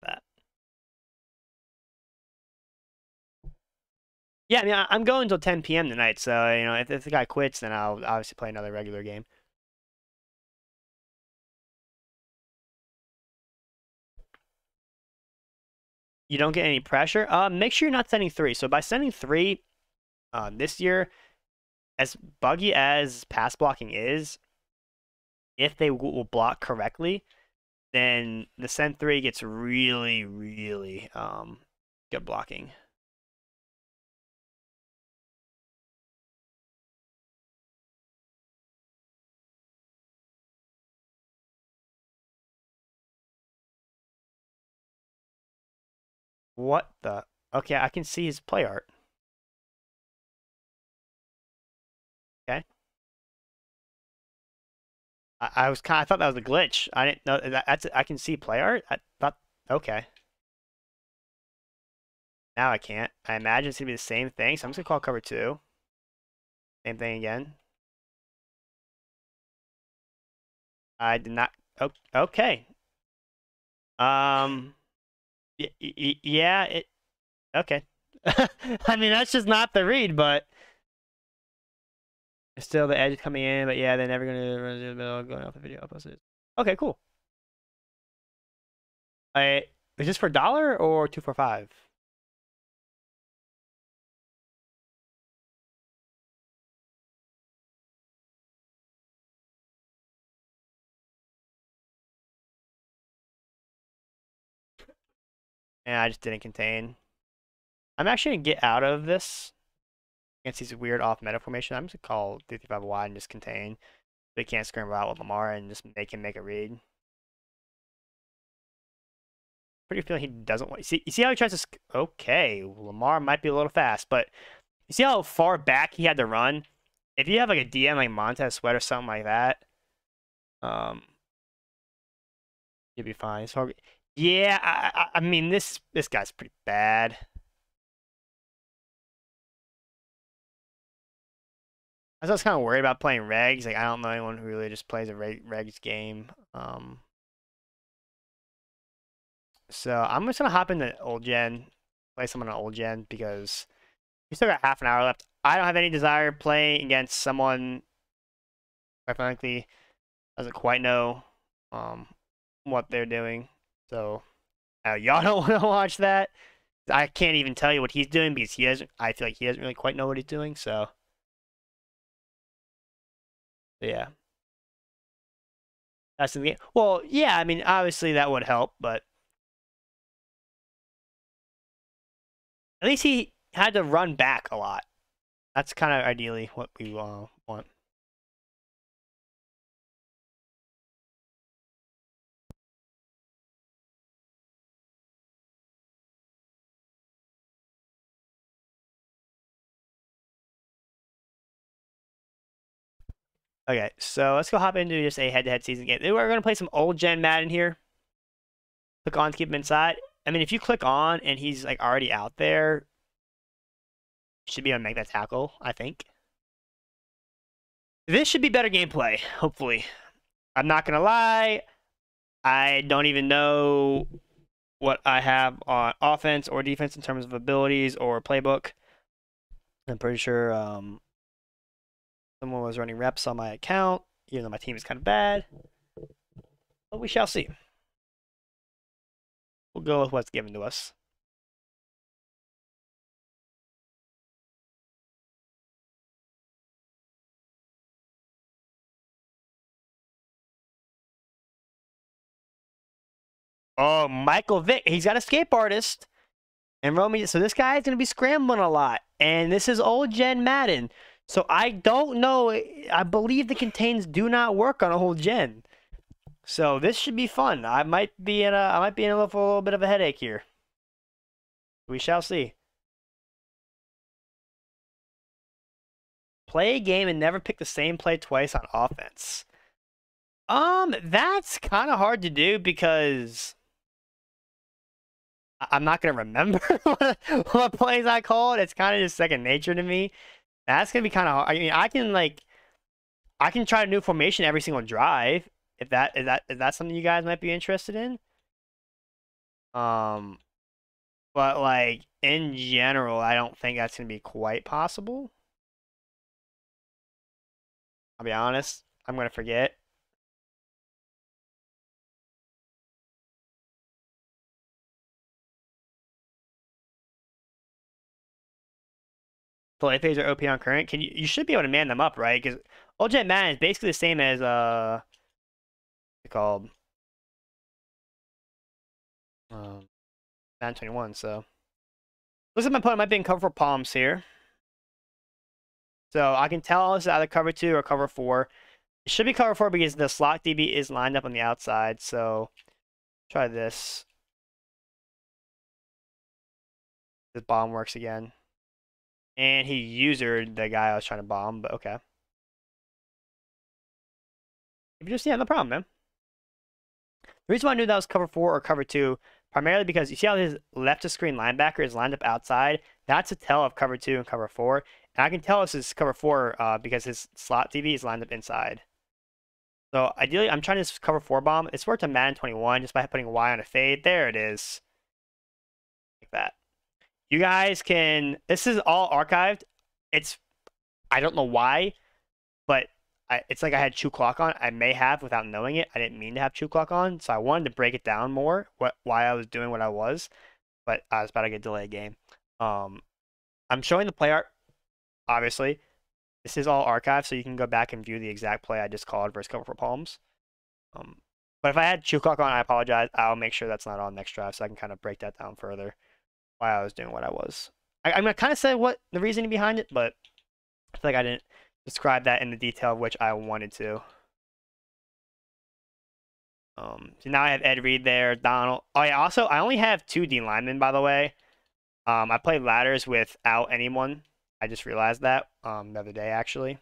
That. Yeah, I mean, I'm going until 10 p.m. tonight, so if the guy quits, then I'll obviously play another regular game. You don't get any pressure. Make sure you're not sending 3. So by sending 3, this year, as buggy as pass blocking is, if they will block correctly, then the send 3 gets really, really good blocking. What the? Okay, I can see his play art. Okay. I thought that was a glitch. I didn't know that's I can see play art. I thought okay. Now I can't. I imagine it's gonna be the same thing, so I'm just gonna call cover 2. Same thing again. I did not. Oh, okay. Yeah. Okay. I mean, that's just not the read, but Still the edge coming in, but yeah, they're never gonna run the middle going off the video uploads. Okay, cool. Is this for dollar or 245? And I just didn't contain. I'm actually gonna get out of this against these weird off meta formation. I'm just gonna call 335 wide and just contain. They can't scramble out with Lamar and just make him make a read. Pretty feeling he doesn't want. You see how he tries to. Okay, Lamar might be a little fast, but you see how far back he had to run. If you have like a DM like Montez Sweat or something like that, you'll be fine. So, yeah, I mean this guy's pretty bad. I was kind of worried about playing regs. Like I don't know anyone who really just plays a regs game. So I'm just gonna hop into old gen, play someone on old gen because we still got half an hour left. I don't have any desire playing against someone, quite frankly, doesn't quite know what they're doing. So y'all don't want to watch that. I can't even tell you what he's doing because he doesn't. I feel like he doesn't really quite know what he's doing. So yeah, that's in the game. Well, yeah, I mean, obviously that would help, but at least he had to run back a lot. That's kind of ideally what we want. Okay, so let's go hop into just a head-to-head season game. We're going to play some old gen Madden here. Click on to keep him inside. I mean, if you click on and he's like already out there, you should be able to make that tackle, I think. This should be better gameplay, hopefully. I'm not going to lie. I don't even know what I have on offense or defense in terms of abilities or playbook. I'm pretty sure someone was running reps on my account, even though my team is kind of bad. But we shall see. We'll go with what's given to us. Oh, Michael Vick. He's got escape artist. And Romy, so this guy is going to be scrambling a lot. And this is old gen Madden. So I don't know. I believe the contains do not work on a whole gen. So this should be fun. I might be in a little bit of a headache here. We shall see. Play a game and never pick the same play twice on offense. That's kind of hard to do because I'm not gonna remember what plays I called. It's kind of just second nature to me. That's gonna be kind of hard. I mean, I can try a new formation every single drive. If that is that something you guys might be interested in. Um, but like in general, I don't think that's gonna be quite possible. I'll be honest. I'm gonna forget. Play phase are OP on current. You should be able to man them up, right? Because Ultimate Man is basically the same as what's it called Madden 21. So looks like my opponent might be in cover for palms here. So I can tell this is either cover 2 or cover 4. It should be cover 4 because the slot DB is lined up on the outside. So try this. This bomb works again. And he usered the guy I was trying to bomb, but okay. If you just, yeah, no problem, man. The reason why I knew that was cover 4 or cover 2, primarily because you see how his left of screen linebacker is lined up outside? That's a tell of cover 2 and cover 4. And I can tell this is cover 4 because his slot DB is lined up inside. So ideally, I'm trying to cover 4 bomb. It's worked on Madden 21 just by putting Y on a fade. There it is. Like that. You guys can, this is all archived. I don't know why, it's like I had chew clock on. I may have without knowing it. I didn't mean to have chew clock on, so I wanted to break it down more. Why I was doing what I was, but I was about to get delay game. Um, I'm showing the play art. Obviously, this is all archived, so you can go back and view the exact play I just called versus cover for palms. Um, but if I had chew clock on, I apologize. I'll make sure that's not on next drive, so I can kind of break that down further. Why I was doing what I was. I'm gonna kind of say what the reasoning behind it, but I feel like I didn't describe that in the detail of which I wanted to. So now I have Ed Reed there, Donald. Oh yeah, also I only have 2D linemen, by the way. I played ladders without anyone. I just realized that the other day actually.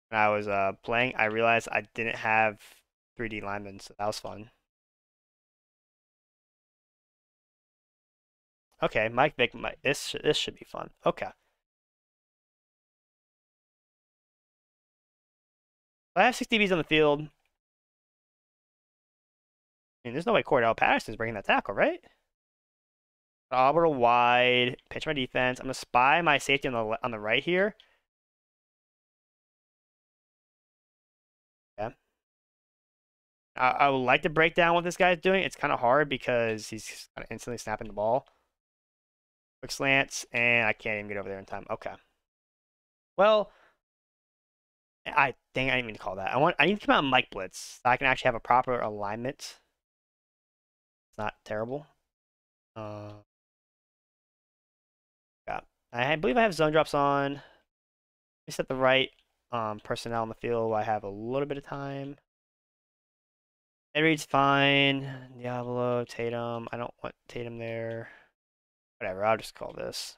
When I was playing, I realized I didn't have 3D linemen, so that was fun. Okay, Mike Vick, this should be fun. Okay, I have 6 DBs on the field. I mean, there's no way Cordell Patterson's breaking that tackle, right? Orbital wide, pitch my defense. I'm gonna spy my safety on the right here. Yeah. I would like to break down what this guy's doing. It's kind of hard because he's kind of instantly snapping the ball. Quick slants, and I can't even get over there in time. Okay. Well, I didn't mean to call that. I need to come out and Mike Blitz so I can actually have a proper alignment. It's not terrible. Yeah. I believe I have zone drops on. Let me set the right personnel on the field while I have a little bit of time. It reads fine. Diablo, Tatum. I don't want Tatum there. Whatever, I'll just call this.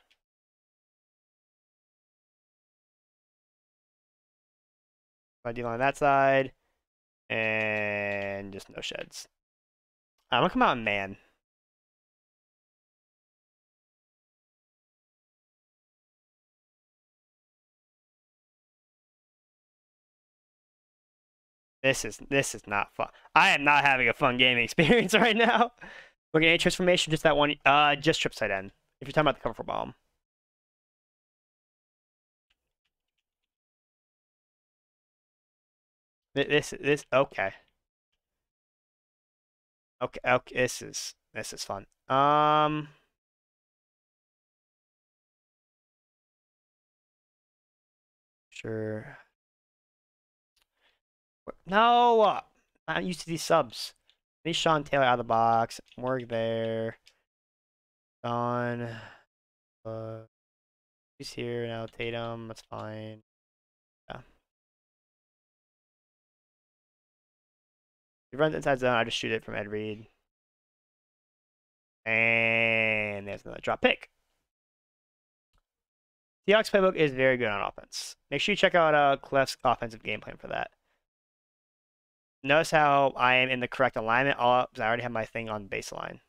My D line on that side. And just no sheds. I'm gonna come out in man. This is not fun. I am not having a fun gaming experience right now. Looking at transformation, just that one. Just trip side end. If you're talking about the cover for bomb. This okay. Okay. This is fun. Sure. No, I'm used to these subs. Need Sean Taylor out of the box. Work there. Don. He's here now. Tatum. That's fine. Yeah. He runs inside zone. I just shoot it from Ed Reed. And there's another drop pick. Seahawks playbook is very good on offense. Make sure you check out Clef's offensive game plan for that. Notice how I am in the correct alignment. I already have my thing on baseline.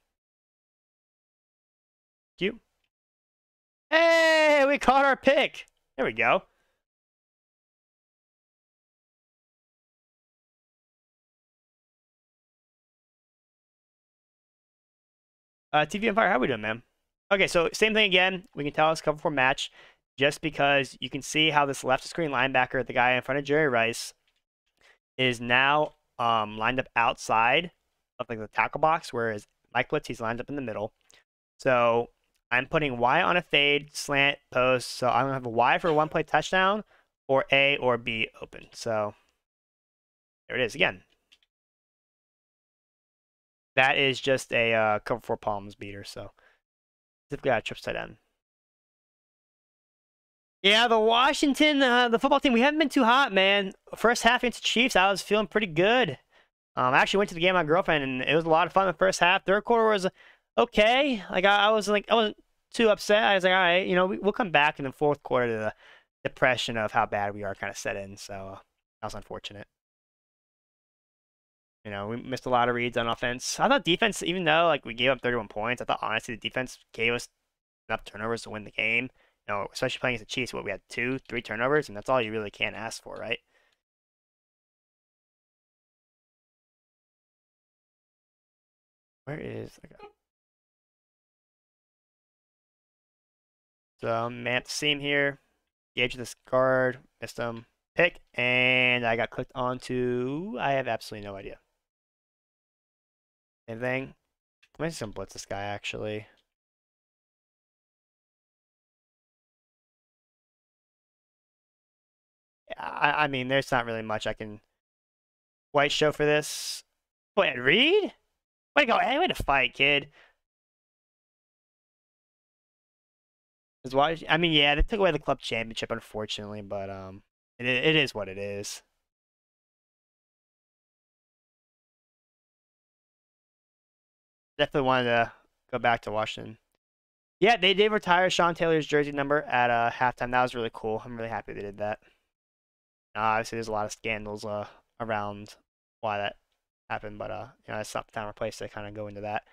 Cute. Hey, we caught our pick. There we go. TV and Fire, how we doing, man? Okay, so same thing again. We can tell it's cover for match just because you can see how this left screen linebacker, the guy in front of Jerry Rice, is now lined up outside of like the tackle box, whereas Mike Blitz, he's lined up in the middle. So I'm putting Y on a fade, slant, post. So I'm gonna have a Y for a one play touchdown, or A or B open. So there it is again. That is just a cover four palms beater. So typically got a trip side end. Yeah, the Washington, the football team, we haven't been too hot, man. First half against the Chiefs, I was feeling pretty good. I actually went to the game with my girlfriend, and it was a lot of fun the first half. Third quarter was okay. Like I wasn't too upset. I was like, all right, we'll come back in the fourth quarter. The depression of how bad we are kind of set in. So that was unfortunate. We missed a lot of reads on offense. I thought defense, even though like we gave up 31 points, I thought honestly the defense gave us enough turnovers to win the game. Especially playing against the Chiefs, we had 2, 3 turnovers, and that's all you really can ask for, right? Where is the guy? So man, seam here. Gauge this guard, missed him. pick, and I got clicked onto. I have absolutely no idea. Anything? I'm just gonna blitz this guy actually. I mean, there's not really much I can white show for this. Wait, Reed? Way to go! Hey, way to fight, kid. Is why? I mean, yeah, they took away the club championship, unfortunately, but it is what it is. Definitely wanted to go back to Washington. Yeah, they did retire Sean Taylor's jersey number at halftime. That was really cool. I'm really happy they did that. Obviously, there's a lot of scandals around why that happened, but it's not the time or place to kind of go into that.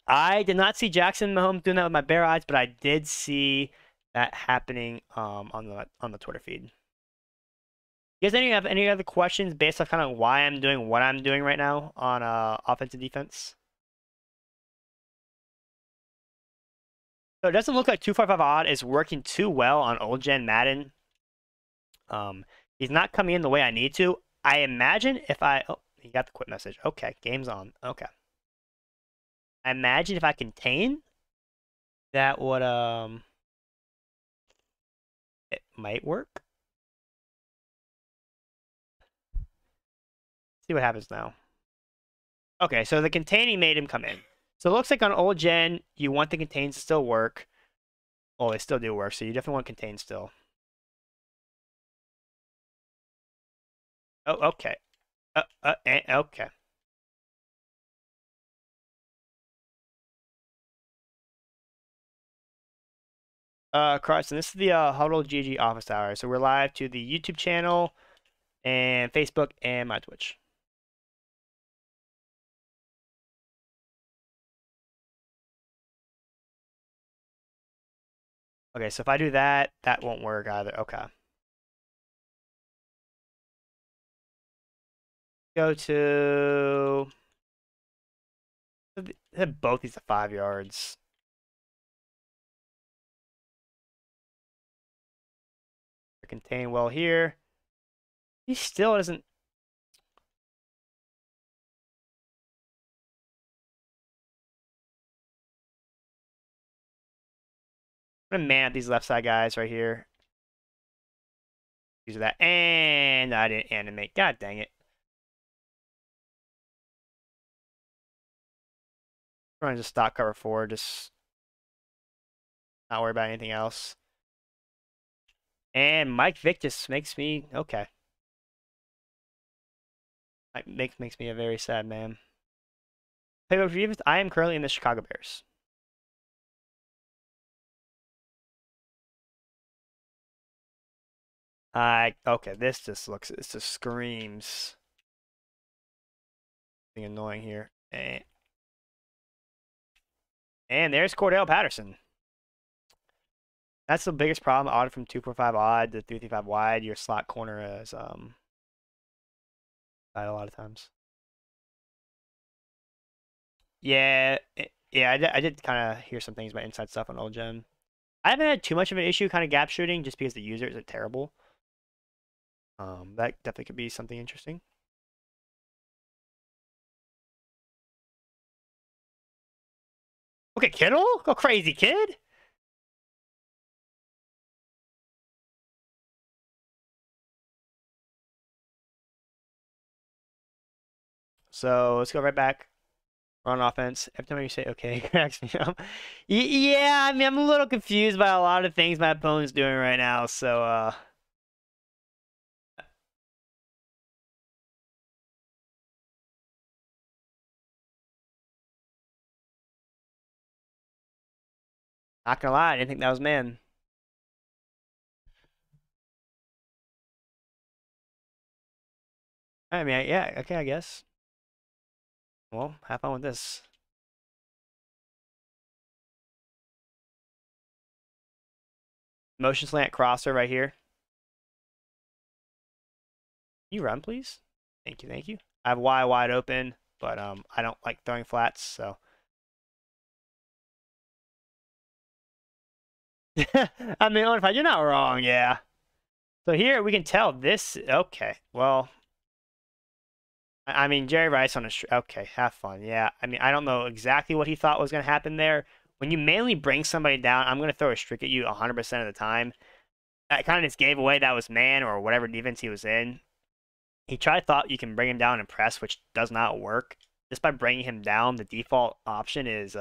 I did not see Jackson Mahomes doing that with my bare eyes, but I did see that happening on the Twitter feed. You guys have any other questions based on kind of why I'm doing what I'm doing right now on offense and defense? So it doesn't look like 245 odd is working too well on old gen Madden. He's not coming in the way I need to. I imagine if I he got the quit message. Okay, game's on. Okay. I imagine if I contain, that would it might work. See what happens now. Okay, so the containing made him come in. So it looks like on old gen, you want the contains to still work. Well, they still do work, so you definitely want contain still. Oh, okay. Okay. Carson, this is the HuddleGG office hour. So we're live to the YouTube channel and Facebook and my Twitch. Okay, so if I do that, that won't work either. Okay. Go to hit both these at 5 yards. Contain well here. He still doesn't. I'm gonna man at these left side guys right here. Use that, and I didn't animate. God dang it! Running just stock cover 4, just not worry about anything else. And Mike Vick just makes me okay. Makes me a very sad man. Playbook for defense. I am currently in the Chicago Bears. Okay, this just screams something annoying here. And there's Cordell Patterson. That's the biggest problem. Odd from 245 odd to 335 wide. Your slot corner is a lot of times. Yeah, I did kind of hear some things about inside stuff on old gen. I haven't had too much of an issue kind of gap shooting just because the users are terrible. That definitely could be something interesting. Okay, Kittle? Go crazy, kid. So let's go right back. We're on offense. Every time you say okay, it cracks me up. Yeah, I mean, I'm a little confused by a lot of things my opponent's doing right now. So, not gonna lie, I didn't think that was man. I mean, yeah, okay, I guess. Well, have fun with this. Motion slant crosser right here. Can you run, please? Thank you, thank you. I have Y wide open, but I don't like throwing flats, so. I mean, Untitled, you're not wrong, yeah. So here we can tell this. Okay, well, I mean, Jerry Rice on a okay, have fun. Yeah, I mean, I don't know exactly what he thought was going to happen there. When you mainly bring somebody down, I'm going to throw a streak at you 100% of the time. That kind of just gave away that was man or whatever defense he was in. He thought you can bring him down and press, which does not work. Just by bringing him down, the default option is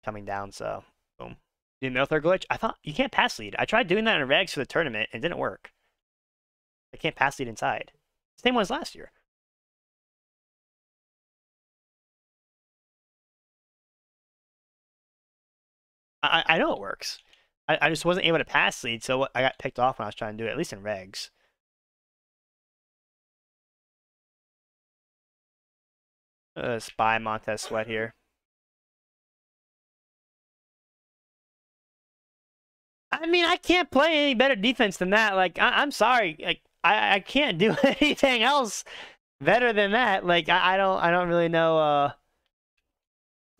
coming down. So, boom. The Military glitch. I thought you can't pass lead. I tried doing that in regs for the tournament and it didn't work. I can't pass lead inside. Same one as last year. I know it works. I just wasn't able to pass lead, so I got picked off when I was trying to do it, at least in regs. Spy Montez Sweat here. I mean, I can't play any better defense than that. Like, I'm sorry. Like, I can't do anything else better than that. Like, I don't really know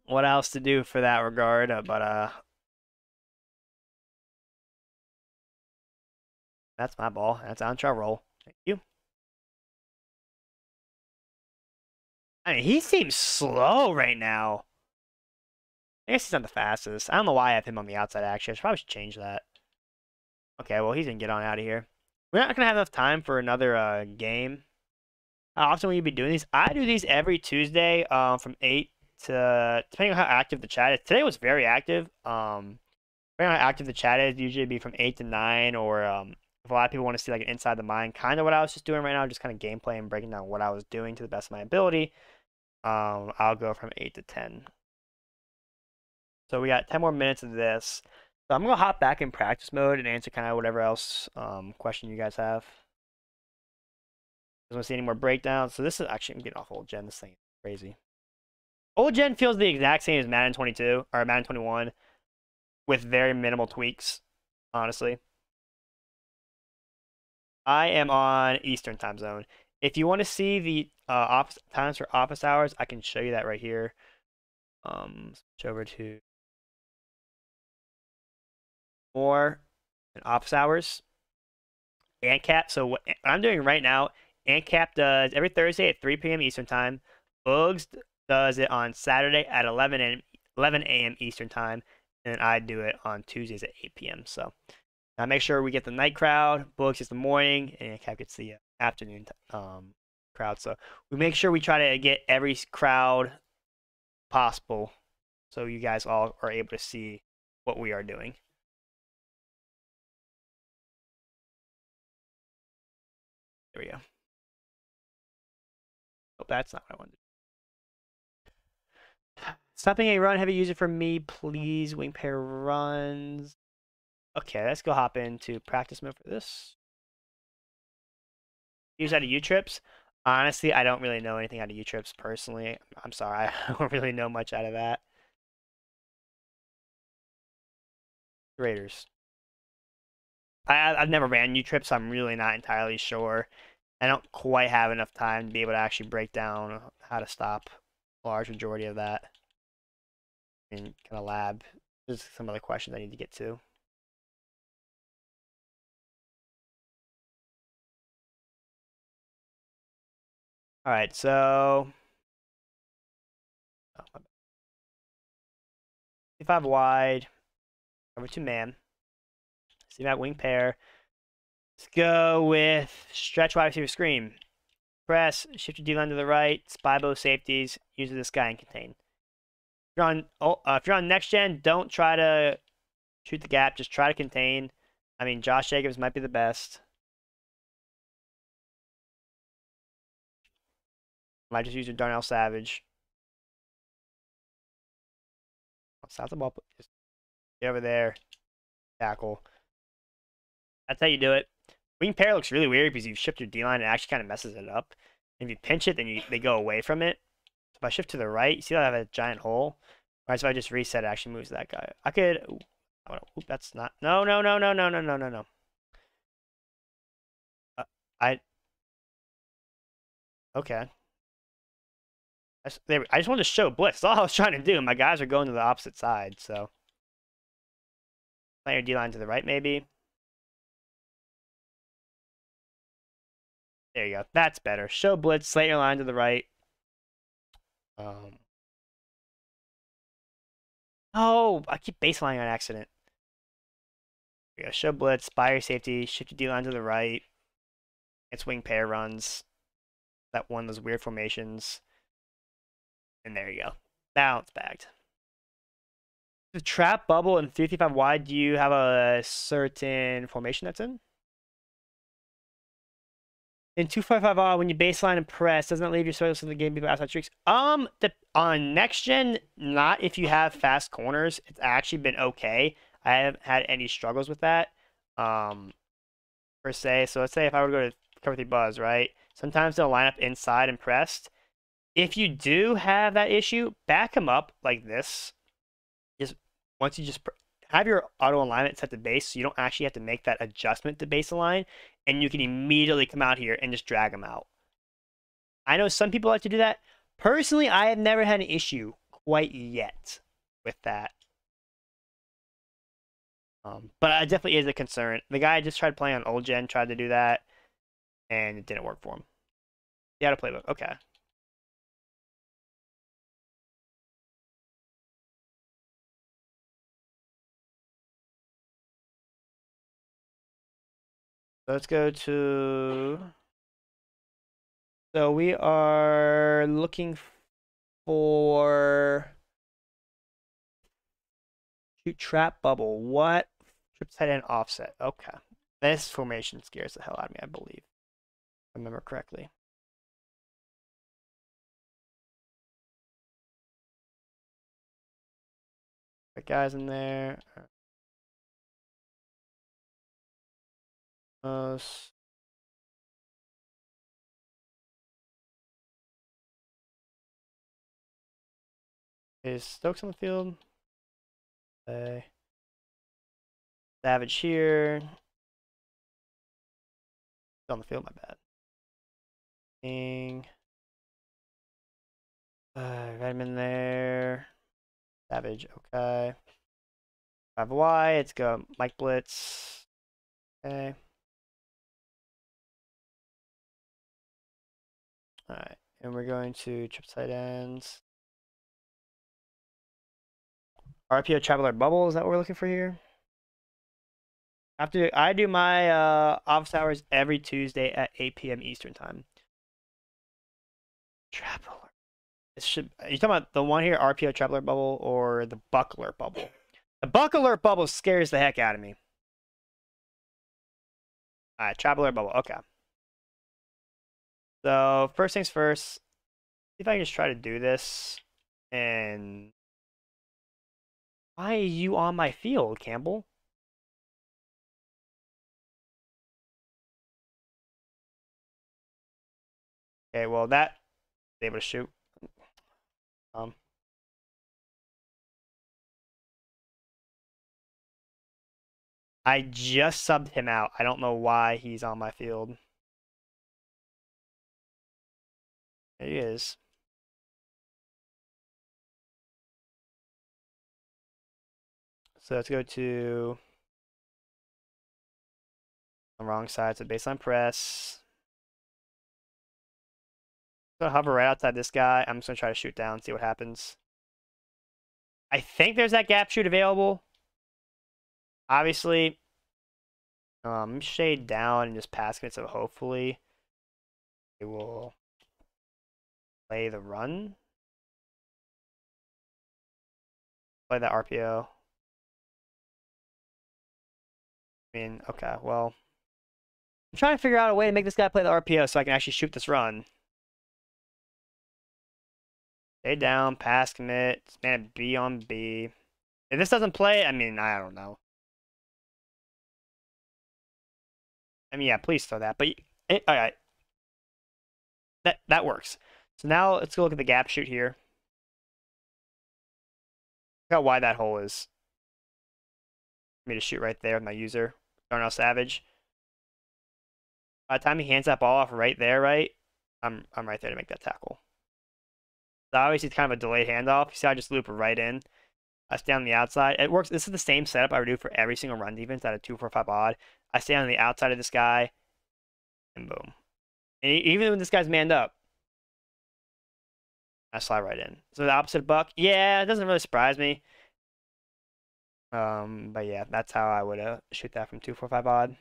what else to do for that regard. But that's my ball. That's on trial roll. Thank you. I mean, he seems slow right now. I guess he's not the fastest. I don't know why I have him on the outside, actually. I probably should change that. Okay, well, he's going to get on out of here. We're not going to have enough time for another game. How often will you be doing these? I do these every Tuesday from 8 to, depending on how active the chat is. Today was very active. Depending on how active the chat is, usually be from 8 to 9, or if a lot of people want to see like an inside the mind, kind of what I was just doing right now, just kind of gameplay and breaking down what I was doing to the best of my ability. I'll go from 8 to 10. So we got 10 more minutes of this. So I'm going to hop back in practice mode and answer kind of whatever else question you guys have. Doesn't want to see any more breakdowns. So this is actually, I'm getting off old gen. This thing is crazy. Old gen feels the exact same as Madden 22 or Madden 21 with very minimal tweaks, honestly. I am on Eastern time zone. If you want to see the office times for office hours, I can show you that right here. Switch over to more and office hours. ANCAP. So what I'm doing right now, ANCAP does every Thursday at 3 p.m. Eastern time. Bugs does it on Saturday at 11 a.m. Eastern time, and I do it on Tuesdays at 8 p.m. So now make sure we get the night crowd. Bugs gets the morning, and ANCAP gets the afternoon crowd. So we make sure we try to get every crowd possible, so you guys all are able to see what we are doing. There we go. Oh, that's not what I wanted. Stopping a run heavy user for me, please. Wing pair runs. Okay, let's go hop into practice mode for this. Use out of U-trips. Honestly, I don't really know anything out of U-trips personally. I'm sorry, I don't really know much out of that. Raiders. I've never ran U-trips, so I'm really not entirely sure. I don't quite have enough time to be able to actually break down how to stop a large majority of that. In kind of lab. There's some other questions I need to get to. All right, so 55 wide, over to man. See that wing pair. Let's go with stretch wide receiver screen. Press, shift your D-line to the right, spy both safeties, use this guy and contain. If you're on next gen, don't try to shoot the gap, just try to contain. I mean, Josh Jacobs might be the best. Might just use your Darnell Savage. South the ball, just get over there, tackle. That's how you do it. Wing pair looks really weird because you shift your D-line, it actually kind of messes it up. And if you pinch it, then they go away from it. So if I shift to the right, you see that I have a giant hole? Right, so if I just reset, it actually moves that guy. I could, ooh, that's not, no. I, okay. I just wanted to show blitz. That's all I was trying to do. My guys are going to the opposite side, so. Plant your D-line to the right, maybe. There you go. That's better. Show blitz, slant your line to the right. Oh, I keep baselining on accident. There you go. Show blitz, buy your safety, shift your D-line to the right. And swing pair runs. That one, those weird formations. And there you go. Bounce bagged. The trap bubble and 335 wide, do you have a certain formation that's in? In 255 odd, when you baseline and press, doesn't that leave your service in the game people outside streaks? On next gen, not if you have fast corners. It's actually been okay. I haven't had any struggles with that. Per se. So let's say if I were to go to cover 3 buzz, right? Sometimes they'll line up inside and pressed. If you do have that issue, back them up like this. Just once you just have your auto alignment set to base, so you don't actually have to make that adjustment to base align, and you can immediately come out here and just drag them out. I know some people like to do that. Personally, I have never had an issue quite yet with that. But it definitely is a concern. The guy just tried playing on old gen, tried to do that, and it didn't work for him. He had a playbook. Okay. Let's go to... So we are looking for... Shoot trap bubble. What? Trip tight end offset. Okay. This formation scares the hell out of me, I believe. If I remember correctly. Got guys in there. Is Stokes on the field? Savage here. On the field, my bad. King. Redmond there. Savage, okay. 5Y, let's go. Mike Blitz. Okay. Alright, and we're going to trip tight ends. RPO Traveler Bubble, is that what we're looking for here? I do my office hours every Tuesday at 8 p.m. Eastern time. Traveler. Are you talking about the one here, RPO Traveler Bubble, or the Buckler Bubble? The Buckler Bubble scares the heck out of me. Alright, Traveler Bubble, okay. So, first things first, see if I can just try to do this. And why are you on my field, Campbell? Okay, well that able to shoot. I just subbed him out. I don't know why he's on my field. There he is. So let's go to the wrong side, so baseline press. I'm gonna hover right outside this guy. I'm just gonna try to shoot down, see what happens. I think there's that gap shoot available. Obviously, shade down and just pass it, so hopefully it will play the run. Play that RPO. I mean, okay, well, I'm trying to figure out a way to make this guy play the RPO so I can actually shoot this run. Stay down, pass commit, man, B on B. If this doesn't play, I mean, I don't know. I mean, yeah, please throw that. But all right, that works. So now let's go look at the gap shoot here. Look how wide that hole is. For me to shoot right there with my user, Darnell Savage. By the time he hands that ball off right there, right, I'm right there to make that tackle. So obviously it's kind of a delayed handoff. You see, I just loop right in. I stay on the outside. It works. This is the same setup I would do for every single run defense at a 2-4-5 odd. I stay on the outside of this guy, and boom. And even when this guy's manned up, I slide right in. So the opposite buck, yeah, it doesn't really surprise me. But yeah, that's how I would shoot that from 2-4-5 odd.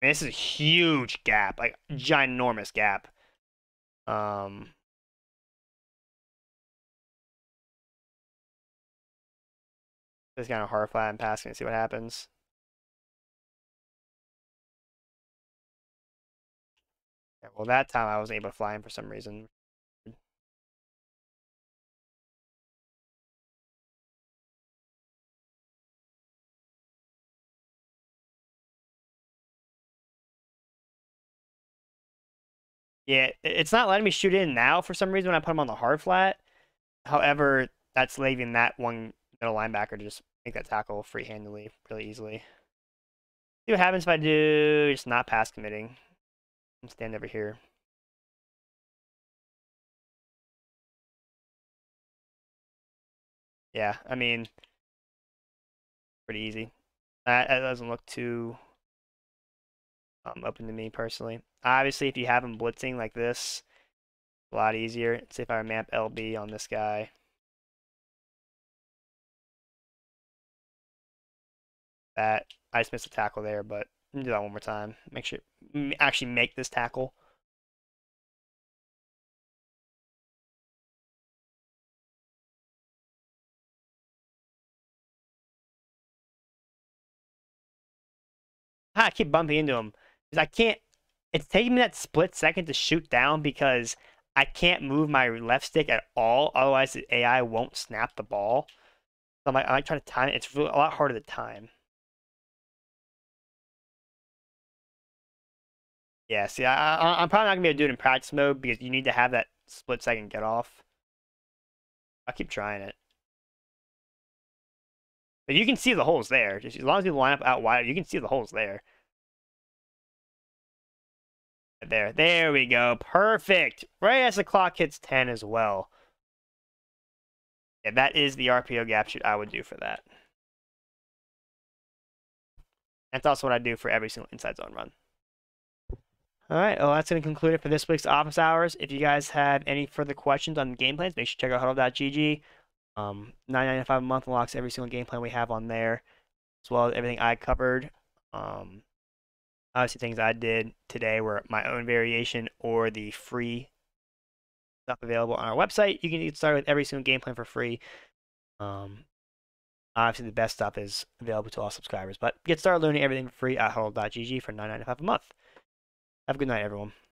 And this is a huge gap, like ginormous gap. Just kind of horrified and passing and see what happens. Yeah, well, that time I wasn't able to fly in for some reason. Yeah, it's not letting me shoot in now for some reason when I put him on the hard flat. However, that's leaving that one middle linebacker to just make that tackle free-handedly really easily. See what happens if I do just not pass committing. Stand over here. Yeah, I mean, pretty easy. That doesn't look too open to me personally. Obviously, if you have him blitzing like this, a lot easier. Let's see if I map LB on this guy. That I just missed a tackle there, but do that one more time. Make sure actually make this tackle. I keep bumping into him because I can't. It's taking me that split second to shoot down because I can't move my left stick at all. Otherwise, the AI won't snap the ball. So I might try to time it. It's really, a lot harder to time. Yeah, see, I'm probably not gonna be able to do it in practice mode because you need to have that split second get off. I'll keep trying it. But you can see the holes there. Just as long as you line up out wide, you can see the holes there. There we go. Perfect. Right as the clock hits 10 as well. Yeah, that is the RPO gap shoot I would do for that. That's also what I do for every single inside zone run. All right, well, that's going to conclude it for this week's office hours. If you guys have any further questions on the game plans, make sure to check out HuddleGG. $9.95 a month unlocks every single game plan we have on there, as well as everything I covered. Obviously, things I did today were my own variation or the free stuff available on our website. You can get started with every single game plan for free. Obviously, the best stuff is available to all subscribers, but get started learning everything for free at HuddleGG for $9.95 a month. Have a good night, everyone.